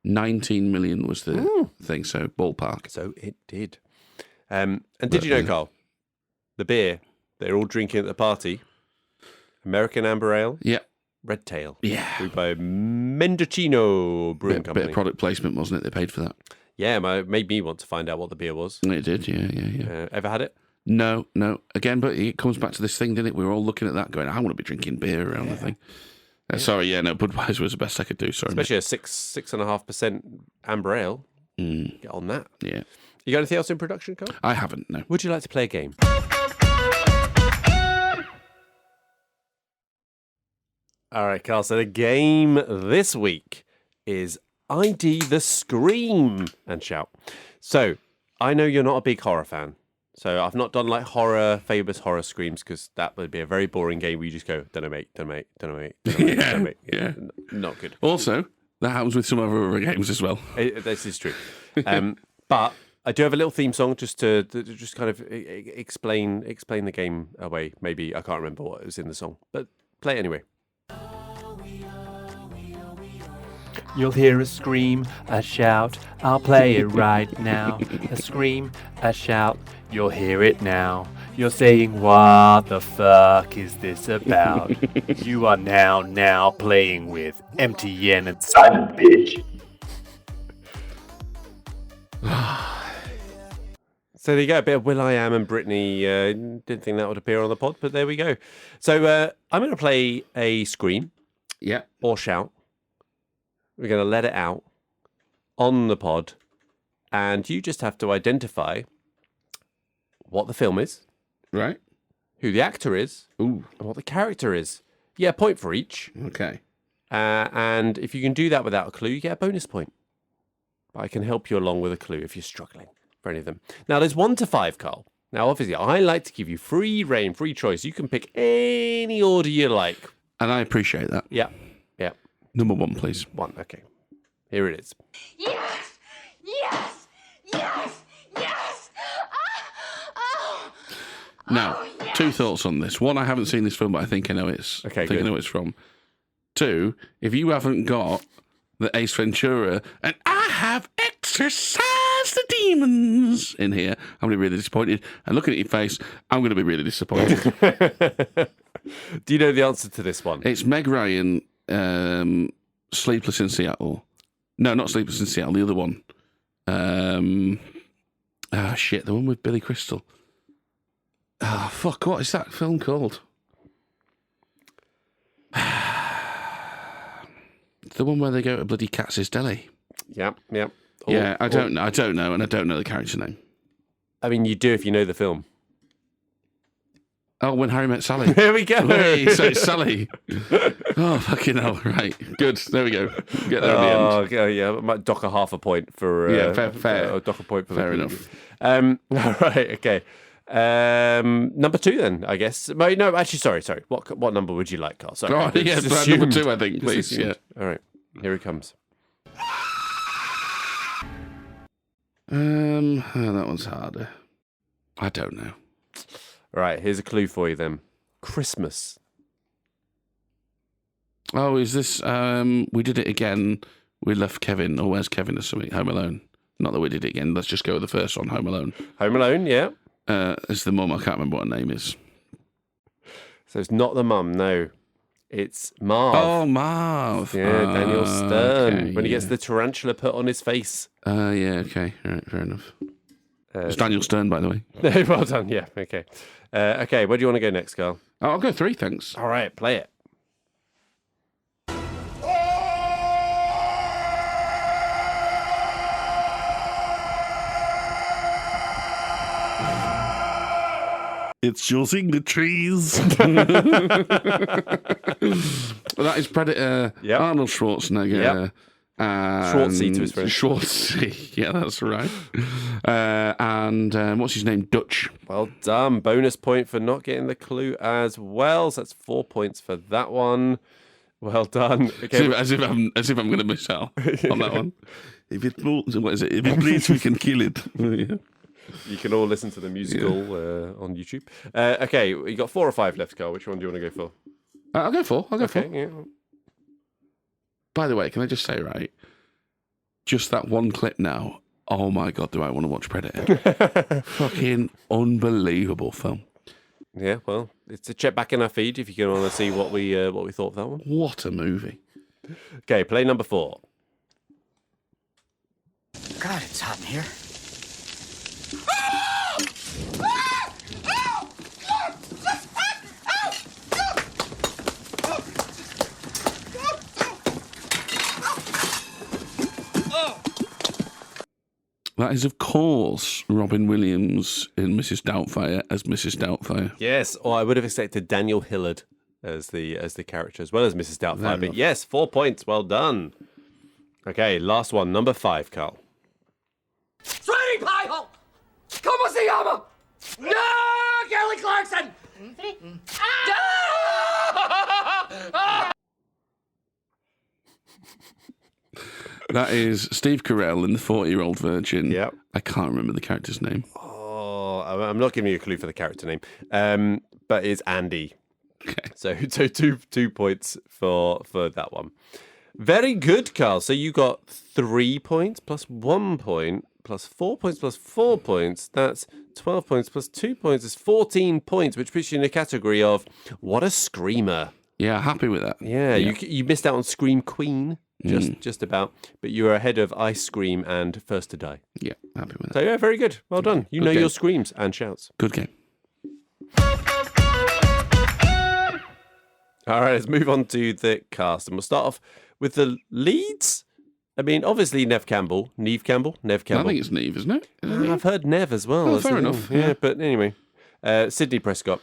19 million was the thing, so ballpark. So it did. And did you know, Carl, the beer they're all drinking at the party, American Amber Ale? Yeah. Red Tail. Yeah. Brewed by Mendocino Brewing Company. Bit of product placement, wasn't it? They paid for that. Yeah, it made me want to find out what the beer was. It did, yeah. Ever had it? No. Again, but it comes back to this thing, didn't it? We were all looking at that going, I want to be drinking beer around the thing. Budweiser was the best I could do, sorry. Especially a 6.5% Amber Ale. Get on that. Yeah. You got anything else in production, Carl? I haven't, no. Would you like to play a game? All right, Carl. So the game this week is ID the Scream and Shout. So I know you're not a big horror fan. So I've not done like famous horror screams because that would be a very boring game where you just go, don't know, mate. Yeah. Not good. Also, that happens with some other games as well. This is true. But I do have a little theme song just to just kind of explain the game away. Maybe I can't remember what was in the song, but play it anyway. You'll hear a scream, a shout, I'll play it right now. A scream, a shout, you'll hear it now. You're saying, what the fuck is this about? You are now playing with MTN and Simon, bitch. So there you go, a bit of will.i.am and Britney. Didn't think that would appear on the pod, but there we go. So I'm going to play a scream or shout. We're going to let it out on the pod, and you just have to identify what the film is, right? Who the actor is, and what the character is. Yeah, point for each. Okay. And if you can do that without a clue, you get a bonus point. But I can help you along with a clue if you're struggling for any of them. Now, there's 1 to 5, Carl. Now, obviously, I like to give you free reign, free choice. You can pick any order you like. And I appreciate that. Yeah. Number 1, please. 1, okay. Here it is. Yes! Now, 2 thoughts on this. 1, I haven't seen this film, but I think I know it's. Okay, I know it's from. 2, if you haven't got the Ace Ventura and I have exorcised the demons in here, I'm going to be really disappointed. And looking at your face, I'm going to be really disappointed. Do you know the answer to this one? It's Meg Ryan, Sleepless in Seattle. No, not Sleepless in Seattle, the other one. The one with Billy Crystal. What is that film called? The one where they go to bloody Katz's Deli. Yeah. I don't know, and I don't know the character name. I mean, you do if you know the film. Oh, When Harry Met Sally. There we go. Hey, so it's Sally. Oh, fucking hell. Right. Good. There we go. Get there at the end. Okay, yeah. I might dock a half a point for... fair. Dock a point for fair enough. All right, okay. Number 2 then, I guess. No, actually, sorry. What number would you like, Carl? Sorry. Number 2, I think, please. Yeah. All right. Here it comes. That one's harder. I don't know. Right, here's a clue for you then. Christmas. Oh, is this, we did it again, we left Kevin, or where's Kevin or something, Home Alone. Not that we did it again, let's just go with the first one, Home Alone. Home Alone, yeah. It's the mum, I can't remember what her name is. So it's not the mum, no. It's Marv. Oh, Marv. Yeah, Daniel Stern. Okay, when he gets the tarantula put on his face. Yeah, okay, all right, fair enough. It's Daniel Stern, by the way. Well done, yeah, okay. Okay, where do you want to go next, Carl? Oh, I'll go 3, thanks. All right, play it. It's using the trees. Well, that is Predator. Yep. Arnold Schwarzenegger. Yep. Schwartzy to his friend. Schwartzy, yeah, that's right. And what's his name? Dutch. Well done. Bonus point for not getting the clue as well. So that's 4 points for that one. Well done. Okay. As if I'm going to miss out on that one. If it moves, what is it? If it bleeds, we can kill it. Yeah. You can all listen to the musical on YouTube. Okay, you got 4 or 5 left, Carl. Which one do you want to go for? I'll go 4. Yeah. By the way, can I just say, right? Just that one clip now. Oh my God, do I want to watch Predator? Fucking unbelievable film. Yeah, well, it's a check back in our feed if you want to see what we thought of that one. What a movie. Okay, play number 4. God, it's hot in here. That is, of course, Robin Williams in Mrs. Doubtfire as Mrs. Doubtfire. Yes, or I would have expected Daniel Hillard as the character as well as Mrs. Doubtfire. But yes, 4 points. Well done. Okay, last one, number 5, Carl. Sweetie pie hole! ¿Cómo se llama? No, Kelly Clarkson! That is Steve Carell in The 40-Year-Old Virgin. Yep. I can't remember the character's name. Oh, I'm not giving you a clue for the character name, but it's Andy. Okay. So 2 points for that one. Very good, Carl. So you got 3 points plus 1 point plus 4 points plus 4 points. That's 12 points plus 2 points is 14 points, which puts you in a category of what a screamer. Yeah, happy with that. Yeah. You missed out on Scream Queen. Just about, but you were ahead of Ice Cream and First to Die. Yeah, happy with that. So yeah, very good. Well done. You know game. your screams and shouts. Good game. All right, let's move on to the cast, and we'll start off with the leads. I mean, obviously Neve Campbell. I think it's Neve, isn't it? I've heard Neve as well. Oh, fair enough. Yeah, but anyway, Sidney Prescott,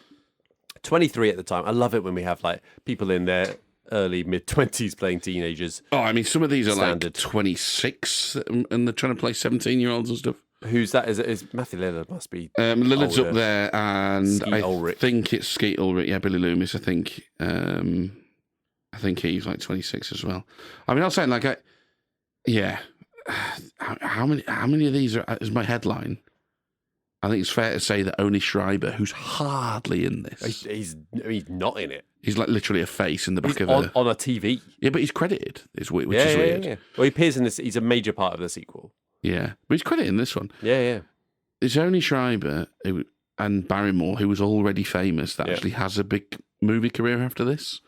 23 at the time. I love it when we have like people in their early mid-20s playing teenagers. Oh, I mean, some of these are Standard. like 26 and they're trying to play 17-year-olds and stuff. Who's that? Is Matthew Lillard must be Lillard's older. up there, and Skeet I Ulrich. think it's Skeet Ulrich. Yeah, Billy Loomis. I think he's like 26 as well. I mean, I was saying like, how many of these are is my headline? I think it's fair to say that only Schreiber, who's hardly in this, He's not in it. he's like literally a face in the back He's of on a TV. Yeah, but he's credited, which is weird. Yeah. Well, he appears in this. He's a major part of the sequel. Yeah, but he's credited in this one. Yeah. It's only Schreiber and Barrymore, who was already famous, that actually has a big movie career after this.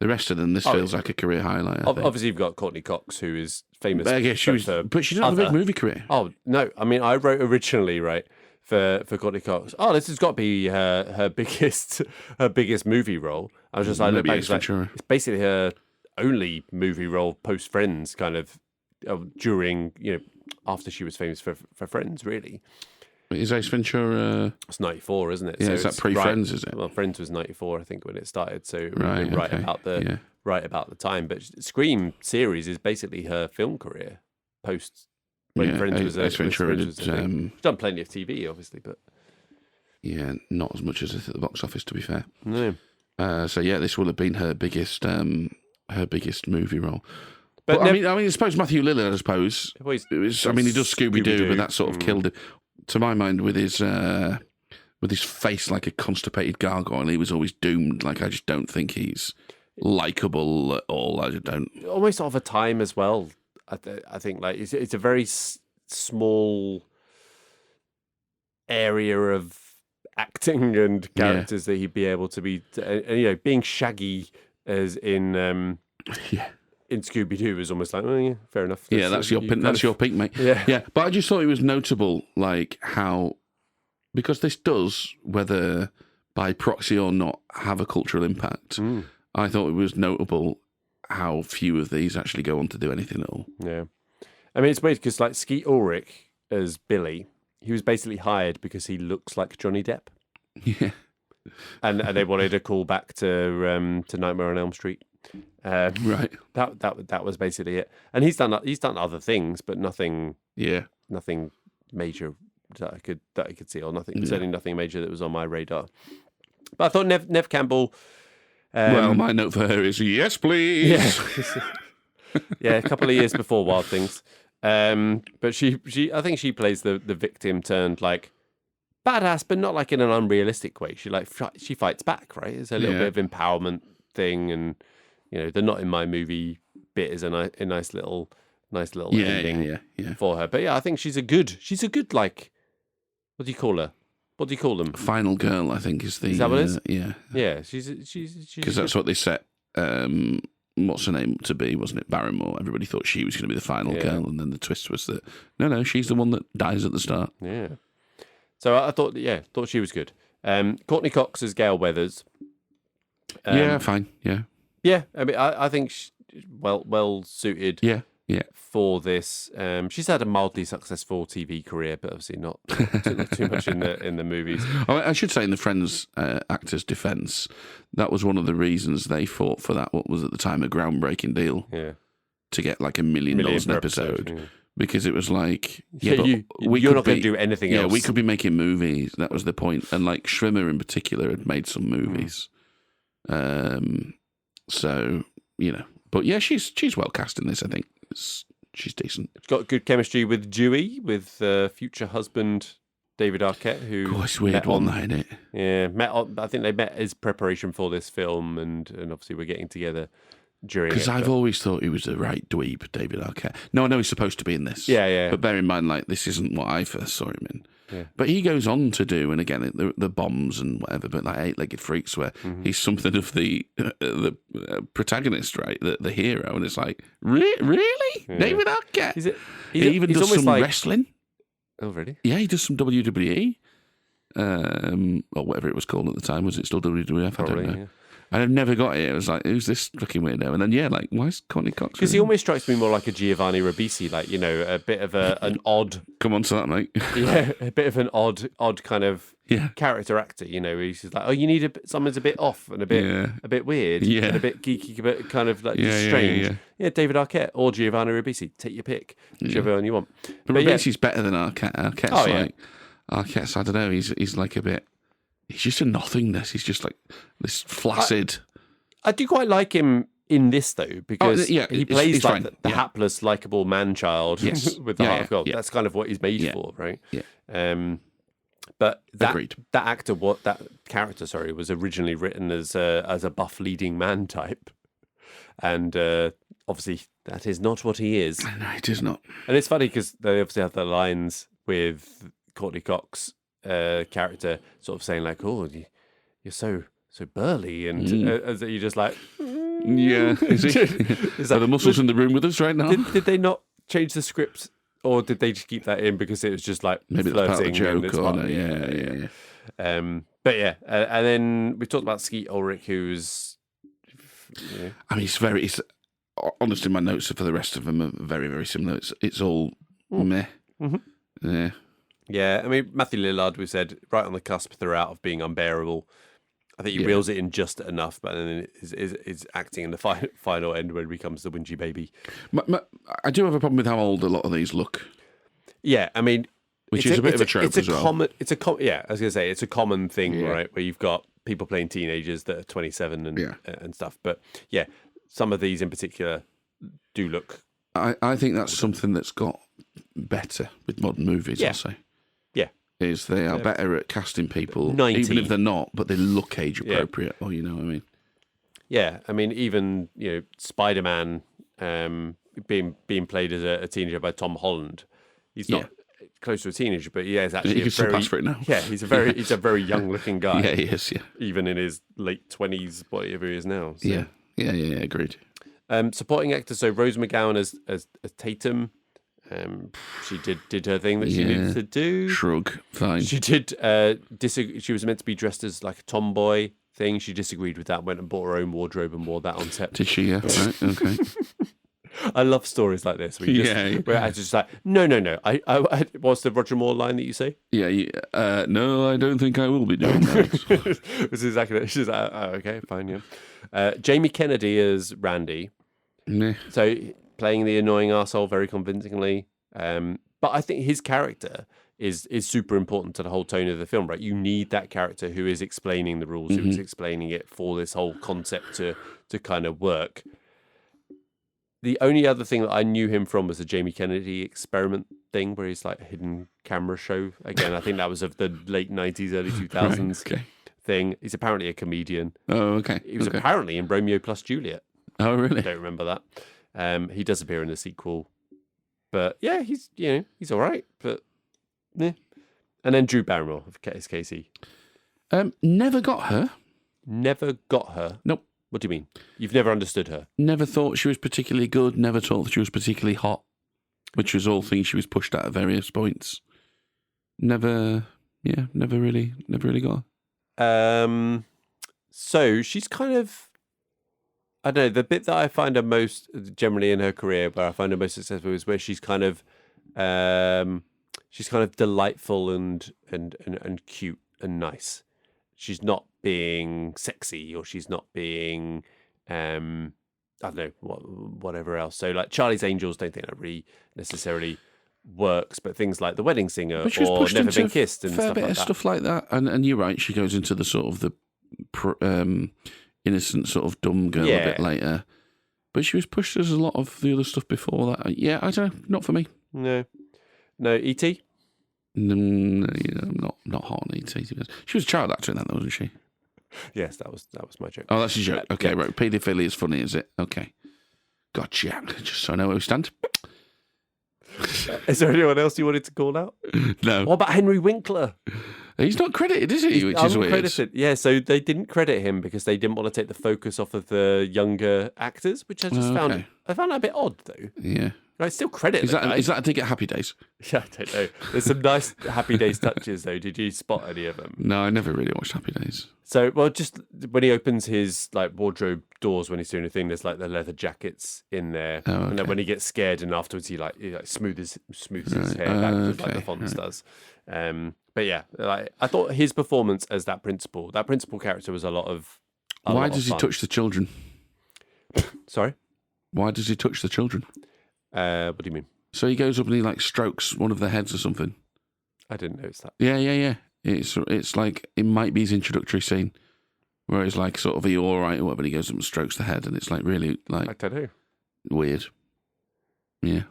The rest of them, this feels like a career highlight. I think. Obviously, you've got Courtney Cox, who is famous. But I guess she doesn't have a big movie career. Oh no! I mean, I wrote originally for Courtney Cox. Oh, this has got to be her biggest movie role. I was just like, look back, it's basically her only movie role post Friends, kind of during after she was famous for Friends, really. Is Ace Ventura? It's 94, isn't it? Yeah, so is that pre-Friends? Is it? Well, Friends was 94, I think, when it started. So right about the time. But Scream series is basically her film career post. When Friends was Ace Ventura She's done plenty of TV, obviously, but not as much as at the box office, to be fair. No. So this will have been her biggest movie role. But I mean, I suppose Matthew Lillard. I suppose it was. I mean, he does Scooby-Doo, but that sort of killed him. To my mind, with his face like a constipated gargoyle, he was always doomed. Like, I just don't think he's likable at all. I just don't. Almost of a time as well. I think like it's a very small area of acting and characters that he'd be able to be. Being Shaggy as in in Scooby-Doo is almost like, fair enough. That's your peak, mate. Yeah. But I just thought it was notable, like how, because this does, whether by proxy or not, have a cultural impact. I thought it was notable how few of these actually go on to do anything at all. Yeah. I mean, it's weird because like Skeet Ulrich as Billy, he was basically hired because he looks like Johnny Depp. Yeah. And they wanted to call back to Nightmare on Elm Street. Right. That was basically it. And he's done other things, but nothing major that I could see, or nothing certainly nothing major that was on my radar. But I thought Neve Campbell, Well, my note for her is yes, please. Yeah, a couple of years before Wild Things. But I think she plays the victim turned like badass, but not like in an unrealistic way. She fights back, right? It's a little bit of empowerment thing, and the not in my movie bit is a nice little ending for her. But yeah, I think she's a good like, what do you call her? What do you call them? Final girl, I think is that what it is? Yeah. She's because that's what they set. What's her name to be? Wasn't it Barrymore? Everybody thought she was going to be the final girl, and then the twist was that no, she's the one that dies at the start. Yeah. So I thought she was good. Courtney Cox as Gail Weathers. Fine. Yeah. Yeah, I mean, I think well suited. Yeah. For this, she's had a mildly successful TV career, but obviously not too much in the movies. I should say, in the Friends actors' defence, that was one of the reasons they fought for that. What was at the time a groundbreaking deal, to get like $1 million an episode, because it was like, you're not going to do anything else. Yeah, we could be making movies. That was the point, and like Schwimmer in particular had made some movies. So but yeah, she's well cast in this. I think she's decent. She's got good chemistry with Dewey, with future husband David Arquette, who it's weird one that, isn't it? Yeah, I think they met as preparation for this film, and obviously we're getting together during. Because I've always thought he was a right dweeb, David Arquette. No, I know he's supposed to be in this. Yeah. But bear in mind, like, this isn't what I first saw him in. Yeah. But he goes on to do, and again, the bombs and whatever, but like Eight-Legged Freaks, where he's something of the protagonist, right? The hero, and it's like, really? Yeah. David Arquette? He even does some wrestling. Oh, really? Yeah, he does some WWE. Or whatever it was called at the time. Was it still WWF? Probably, I don't know. Yeah. I've never got it. I was like, who's this fucking weirdo? And then, like, why is Courtney Cox? Because he almost strikes me more like a Giovanni Ribisi, like, a bit of an odd... Come on to that, mate. Yeah, a bit of an odd kind of character actor, He's just like, oh, you need someone's a bit off and a bit weird and a bit geeky, a bit kind of like strange. Yeah, David Arquette or Giovanni Ribisi. Take your pick, whichever one you want. But Ribisi's better than Arquette. Arquette's, I don't know, he's like a bit... He's just a nothingness. He's just like this flaccid. I do quite like him in this, though, because he plays like the hapless, likable man-child with the heart of gold. Yeah. That's kind of what he's made for, right? Yeah. But that character, was originally written as a buff leading man type. And obviously that is not what he is. No, it is not. And it's funny because they obviously have the lines with Courtney Cox character sort of saying like, oh, you're so burly, and as you're just like, is he? Are the muscles in the room with us right now? Did they not change the script, or did they just keep that in because it was just like maybe flirting? That's part of the joke, But and then we talked about Skeet Ulrich, who's I mean, it's honestly, my notes for the rest of them are very, very similar. It's all meh. Mm-hmm. Yeah, I mean, Matthew Lillard, we said, right on the cusp throughout of being unbearable. I think he reels it in just enough, but then is acting in the final end when he becomes the whingy baby. I do have a problem with how old a lot of these look. Yeah, I mean... Which is a bit of a trope as well. I was going to say, it's a common thing, right, where you've got people playing teenagers that are 27 and stuff. But yeah, some of these in particular do look... I think that's something that's got better with modern movies, I'll say. Is they are better at casting people, 90. even if they're not, but they look age appropriate. Or you know what I mean? Yeah, I mean even Spider-Man being played as a teenager by Tom Holland. He's not close to a teenager, but he is actually he can surpass for it now. Yeah, he's a very young looking guy. Yeah, he is. Yeah, even in his late 20s, whatever he is now. So. Yeah, agreed. Supporting actor, so Rose McGowan as Tatum. She did her thing that she needed to do. Shrug, fine. She did disagree. She was meant to be dressed as like a tomboy thing. She disagreed with that. Went and bought her own wardrobe and wore that on set. Did she? Yeah. Right. Okay. I love stories like this. Where I just like no. I what's the Roger Moore line that you say? Yeah. No, I don't think I will be doing that. This is exactly that. She's like, oh, okay, fine, yeah. Jamie Kennedy as Randy. Nah. So playing the annoying arsehole very convincingly. But I think his character is super important to the whole tone of the film, right? You need that character who is explaining the rules, who is explaining it for this whole concept to kind of work. The only other thing that I knew him from was the Jamie Kennedy Experiment thing, where he's like a hidden camera show. Again, I think that was of the late 90s, early 2000s thing. He's apparently a comedian. Oh, okay. He was apparently in Romeo plus Juliet. Oh, really? I don't remember that. He does appear in the sequel. But yeah, he's all right. But yeah. And then Drew Barrymore is Casey. Never got her. Never got her? Nope. What do you mean? You've never understood her? Never thought she was particularly good. Never thought that she was particularly hot, which was all things she was pushed at various points. Never really got her. So she's kind of, I don't know, the bit that I find her most, generally in her career, where I find her most successful is where she's kind of delightful and cute and nice. She's not being sexy, or she's not being, I don't know, whatever else. So like Charlie's Angels, don't think that really necessarily works, but things like The Wedding Singer or Never Been Kissed and fair bit of stuff like that. And you're right, she goes into the sort of the innocent sort of dumb girl a bit later. But she was pushed as a lot of the other stuff before that. Yeah, I don't know, not for me. No, E.T.? I'm not hot on E.T. She was a child actor in that, though, wasn't she? Yes, that was my joke. Oh, that's your joke. Okay, right. Paedophilia is funny, is it? Okay. Gotcha. Just so I know where we stand. Is there anyone else you wanted to call out? No. What about Henry Winkler? He's not credited, is he? Which is weird. Uncredited. Yeah, so they didn't credit him because they didn't want to take the focus off of the younger actors, which I just found that a bit odd, though. Yeah. I still credit is that a dig at Happy Days? Yeah, I don't know. There's some nice Happy Days touches, though. Did you spot any of them? No, I never really watched Happy Days. So, well, just when he opens his like wardrobe doors when he's doing a thing, there's like the leather jackets in there, and then when he gets scared and afterwards he smooths his hair back, just like the Fonz does. But yeah, like I thought his performance as that principal character was a lot of. Why does he touch the children? Sorry. Why does he touch the children? What do you mean? So he goes up and he like strokes one of their heads or something. I didn't notice that. Yeah. It's like it might be his introductory scene where it's like sort of, are you all right or whatever? He goes up and strokes the head, and it's like really like I don't know. Weird. Yeah.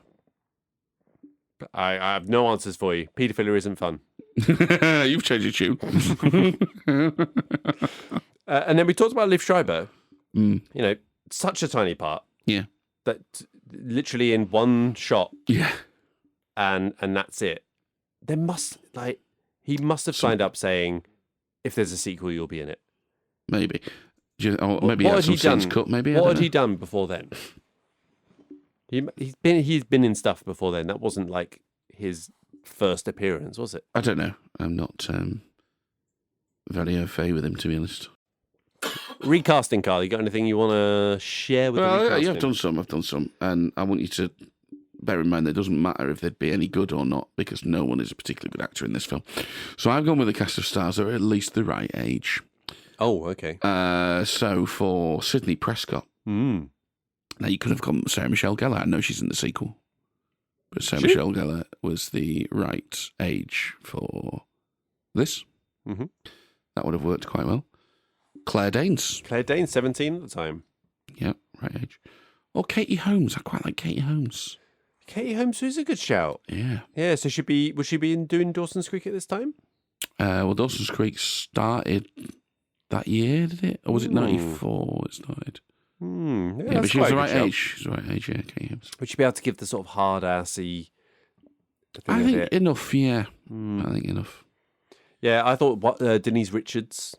I have no answers for you. Paedophilia isn't fun. You've changed your tune. And then we talked about Liv Schreiber. You know, such a tiny part. Yeah. That literally in one shot. Yeah. And that's it. He must have signed up saying, if there's a sequel, you'll be in it. Maybe. Maybe he had some scenes cut. Maybe. What had he done before then? He's been in stuff before then. That wasn't like his first appearance, was it? I don't know. I'm not very au fait with him, to be honest. Recasting, Carl. You got anything you want to share with the recasting? Yeah, I've done some. And I want you to bear in mind that it doesn't matter if they'd be any good or not, because no one is a particularly good actor in this film. So I've gone with a cast of stars that are at least the right age. Oh, okay. So for Sidney Prescott, now you could have gone Sarah Michelle Gellar. I know she's in the sequel, but Sarah Michelle Gellar was the right age for this. Mm-hmm. That would have worked quite well. Claire Danes, 17 at the time. Yeah, right age. Or Katie Holmes. I quite like Katie Holmes. Katie Holmes is a good shout. Yeah. Yeah, so would she be doing Dawson's Creek at this time? Well, Dawson's Creek started that year, did it? Or was it 94 it started? Yeah, but she was the right age. She's the right age, yeah, Katie Holmes. Would she be able to give the sort of hard-assy thing I think enough, yeah. I think enough. Yeah, I thought Denise Richards,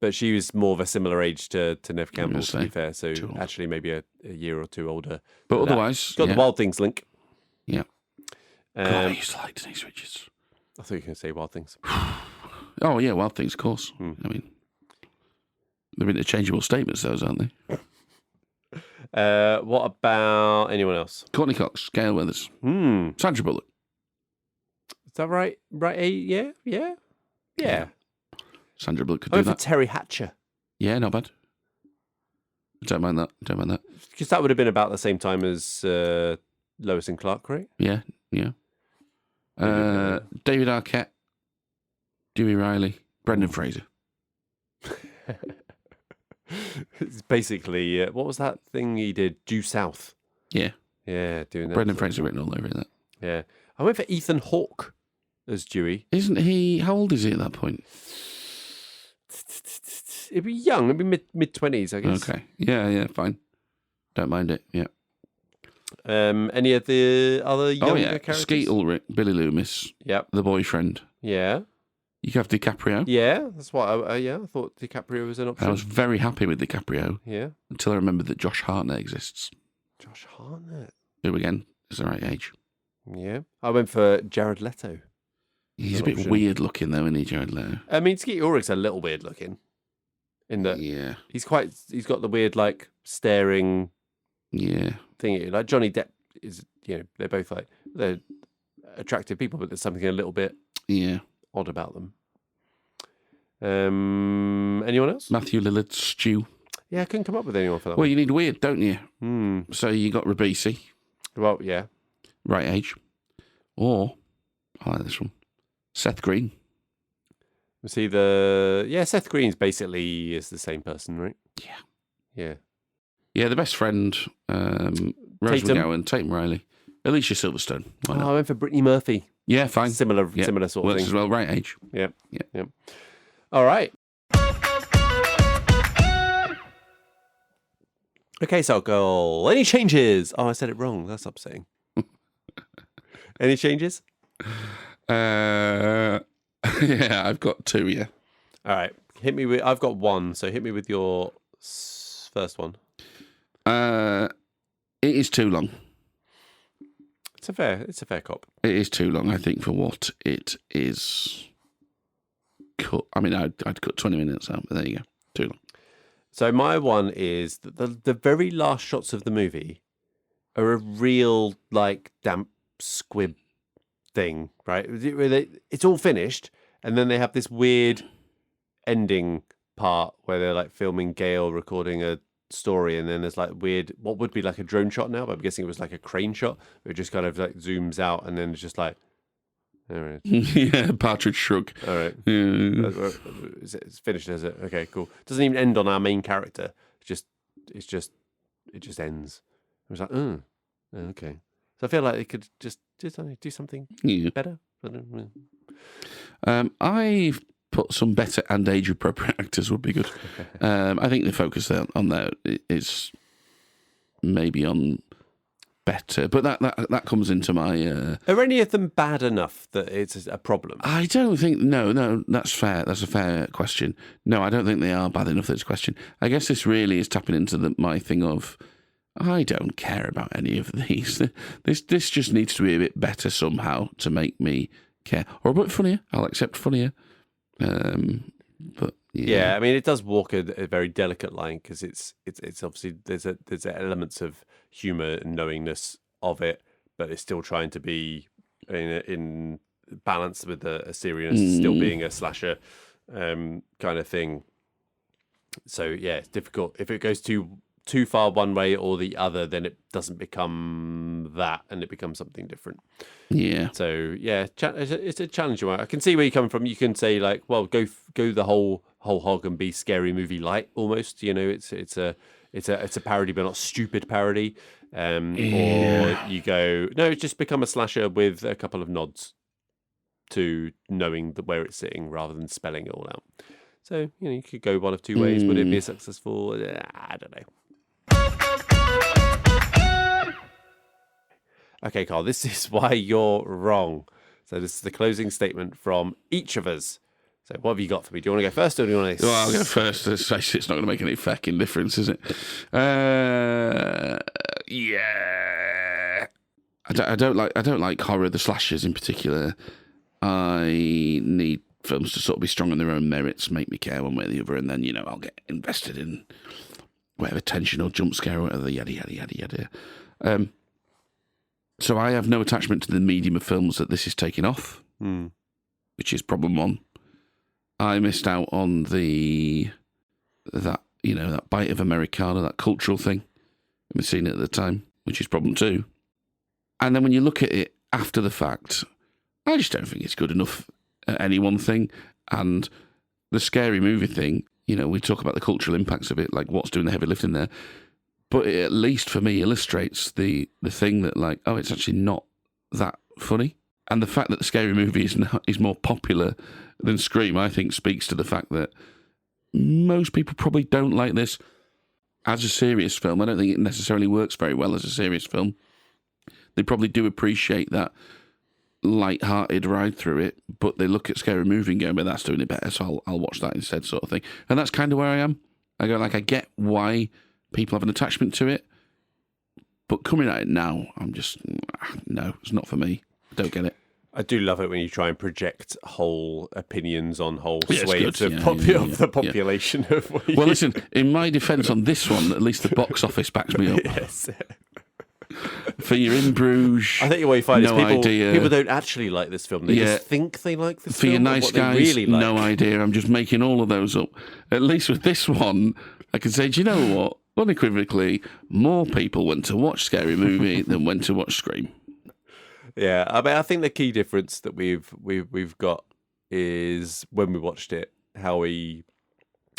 but she was more of a similar age to Neve Campbell, to be fair. So actually maybe a year or two older. But otherwise... Got the Wild Things link. Yeah. God, I used to like Denise Richards. I thought you were going to say Wild Things. Oh, yeah, Wild Things, of course. I mean, they're interchangeable statements, those, aren't they? What about anyone else? Courtney Cox, Gail Weathers, Sandra Bullock. Is that right? Right? Yeah. Sandra Bullock could do that. For Terry Hatcher. Yeah, not bad. Don't mind that. Because that would have been about the same time as Lois and Clark, right? Yeah. David Arquette, Dewey Riley, Brendan Fraser. It's basically, what was that thing he did? Due South. Yeah. Yeah, doing that. Brendan Fraser written all over that. Yeah. I went for Ethan Hawke as Dewey. Isn't he? How old is he at that point? It'd be young. It'd be mid-20s, I guess. Okay. Yeah, fine. Don't mind it. Yeah. Any of the other younger characters? Skeet Ulrich, Billy Loomis. Yep. The boyfriend. Yeah. You could have DiCaprio. Yeah, that's what I thought DiCaprio was an option. I was very happy with DiCaprio. Yeah. Until I remembered that Josh Hartnett exists. Josh Hartnett. Who, again, is the right age. Yeah. I went for Jared Leto. He's a bit weird looking, though, isn't he, Jared Leto? I mean, Skeet Ulrich's a little weird looking. In that, he's got the weird, like, staring thing. Like, Johnny Depp is, they're both like, they're attractive people, but there's something a little bit odd about them. Anyone else? Matthew Lillard, Stu. Yeah, I couldn't come up with anyone for that Well, one. you need weird, don't you? So you got Ribisi. Well, yeah. Right age. Or, I like this one, Seth Green. See Seth Green's basically is the same person, right? Yeah. Yeah, the best friend, Rose McGowan, Tatum Riley, Alicia Silverstone. Why not? I went for Brittany Murphy. Yeah, fine. Similar sort of Works thing. as well, right age. Yeah. All right. Okay, so girl. Any changes? Oh, I said it wrong. That's upsetting. Any changes? Yeah, I've got 2, yeah. All right. I've got 1, so hit me with your first one. It is too long. It's a fair cop. It is too long, I think, for what it is cut. I mean, I'd cut 20 minutes out, but there you go. Too long. So my one is that the very last shots of the movie are a real, like, damp squib thing, right? It's all finished, and then they have this weird ending part where they're like filming Gail recording a story, and then there's like weird, what would be like a drone shot now, but I'm guessing it was like a crane shot. It just kind of like zooms out, and then it's just like, all right. Yeah, Partridge shrug. All right. Yeah. It's finished, is it? Okay, cool. Doesn't even end on our main character. It just ends. I was like, okay. So I feel like they could just do something better. I've put some better and age-appropriate actors would be good. I think the focus on that is maybe on better, but that comes into my... Are any of them bad enough that it's a problem? I don't think... No, that's fair. That's a fair question. No, I don't think they are bad enough, that's a question. I guess this really is tapping into my thing of, I don't care about any of these. This just needs to be a bit better somehow to make me care. Or a bit funnier. I'll accept funnier. But yeah, I mean, it does walk a very delicate line because it's obviously there's elements of humour and knowingness of it, but it's still trying to be in balance with a seriousness, still being a slasher kind of thing. So yeah, it's difficult if it goes too far one way or the other, then it doesn't become that, and it becomes something different. Yeah. So yeah, it's a challenging one. I can see where you're coming from. You can say like, well, go the whole hog and be Scary Movie light almost. It's a parody, but not stupid parody. Or you go, no, it's just become a slasher with a couple of nods to knowing where it's sitting rather than spelling it all out. So you could go one of two ways. Would it be successful? I don't know. Okay, Carl, this is why you're wrong. So this is the closing statement from each of us. So what have you got for me? Do you want to go first or do you want to... Well, I'll go first. It's not going to make any fucking difference, is it? Yeah. I don't like horror, the slashers in particular. I need films to sort of be strong on their own merits, make me care one way or the other, and then, I'll get invested in whatever tension or jump scare or whatever, yada, yada, yada, yada. So I have no attachment to the medium of films that this is taking off, which is problem one. I missed out on that bite of Americana, that cultural thing. I haven't seen it at the time, which is problem two. And then when you look at it after the fact, I just don't think it's good enough at any one thing. And the scary movie thing, we talk about the cultural impacts of it, like what's doing the heavy lifting there. But it, at least for me, illustrates the thing that, like, oh, it's actually not that funny. And the fact that the scary movie is more popular than Scream, I think, speaks to the fact that most people probably don't like this as a serious film. I don't think it necessarily works very well as a serious film. They probably do appreciate that light-hearted ride through it, but they look at Scary Movie and go, but that's doing it better, so I'll watch that instead, sort of thing. And that's kind of where I am. I go, like, I get why people have an attachment to it, but coming at it now, I'm just, no, it's not for me. I don't get it. I do love it when you try and project whole opinions on whole swathes of the population. Of what well, listen, in my defence on this one, at least the box office backs me up. Yes. For your In Bruges, I think what you find no is idea. people don't actually like this film. They just think they like this film. film. For your Nice Guys, really like. No idea. I'm just making all of those up. At least with this one, I can say, do you know what? Unequivocally, more people went to watch Scary Movie than went to watch Scream. Yeah, I mean, I think the key difference that we've got is when we watched it, how we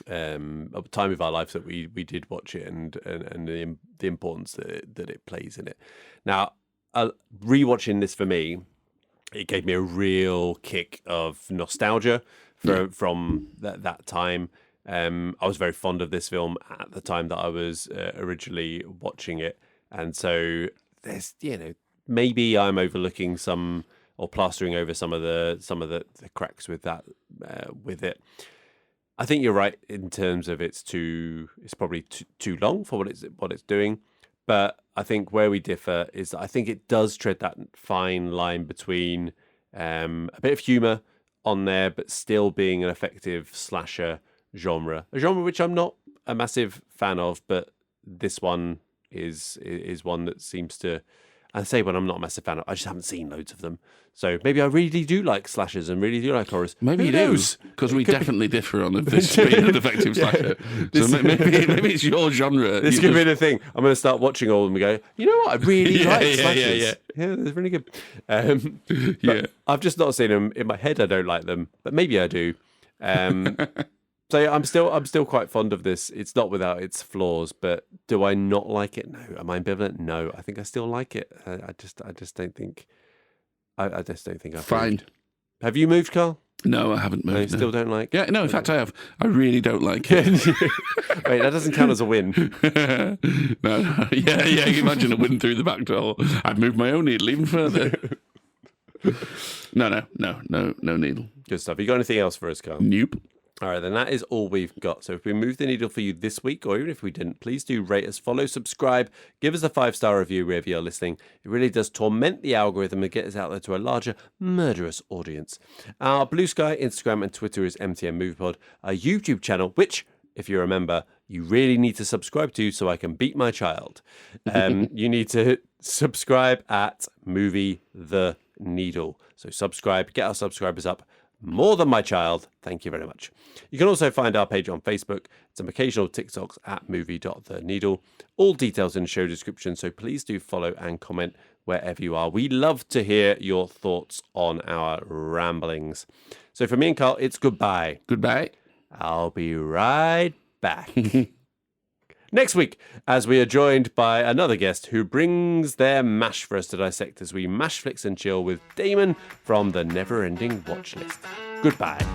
at the time of our lives that we did watch it, and the importance that it plays in it. Now, rewatching this for me, it gave me a real kick of nostalgia from that time. I was very fond of this film at the time that I was originally watching it, and so there's maybe I'm overlooking some or plastering over some of the cracks with that with it. I think you're right in terms of it's probably too long for what it's doing, but I think where we differ is that I think it does tread that fine line between a bit of humour on there, but still being an effective slasher genre, a genre which I'm not a massive fan of, but this one is one that seems to. I say when I'm not a massive fan of, I just haven't seen loads of them. So maybe I really do like slashers and really do like horrors. Maybe you do, because we definitely differ on this being an effective slasher. So maybe it's your genre. This could be the thing. I'm going to start watching all of them and go, you know what? I really like slashers. Yeah, they're really good. I've just not seen them. In my head, I don't like them, but maybe I do. So I'm still quite fond of this. It's not without its flaws, but do I not like it? No. Am I ambivalent? No. I think I still like it. I just don't think. I just don't think I've fine. Moved. Have you moved, Carl? No, I haven't moved. No, you still don't like? Yeah, no. In fact, I have. I really don't like it. Wait, that doesn't count as a win. No. Yeah. Imagine a win through the back door. I'd move my own needle even further. No needle. Good stuff. You got anything else for us, Carl? Nope. All right, then that is all we've got. So if we moved the needle for you this week, or even if we didn't, please do rate us, follow, subscribe, give us a 5-star review wherever you're listening. It really does torment the algorithm and get us out there to a larger, murderous audience. Our Blue Sky, Instagram and Twitter is MTN MoviePod. Our YouTube channel, which, if you remember, you really need to subscribe to so I can beat my child. You need to subscribe at Movie the Needle. So subscribe, get our subscribers up. More than my child. Thank you very much. You can also find our page on Facebook, some occasional TikToks at movie.theneedle. All details in the show description, so please do follow and comment wherever you are. We love to hear your thoughts on our ramblings. So for me and Carl, it's goodbye. Goodbye. I'll be right back. Next week, as we are joined by another guest who brings their mash for us to dissect as we mash flicks and chill with Damon from the Never Ending Watch List. Goodbye.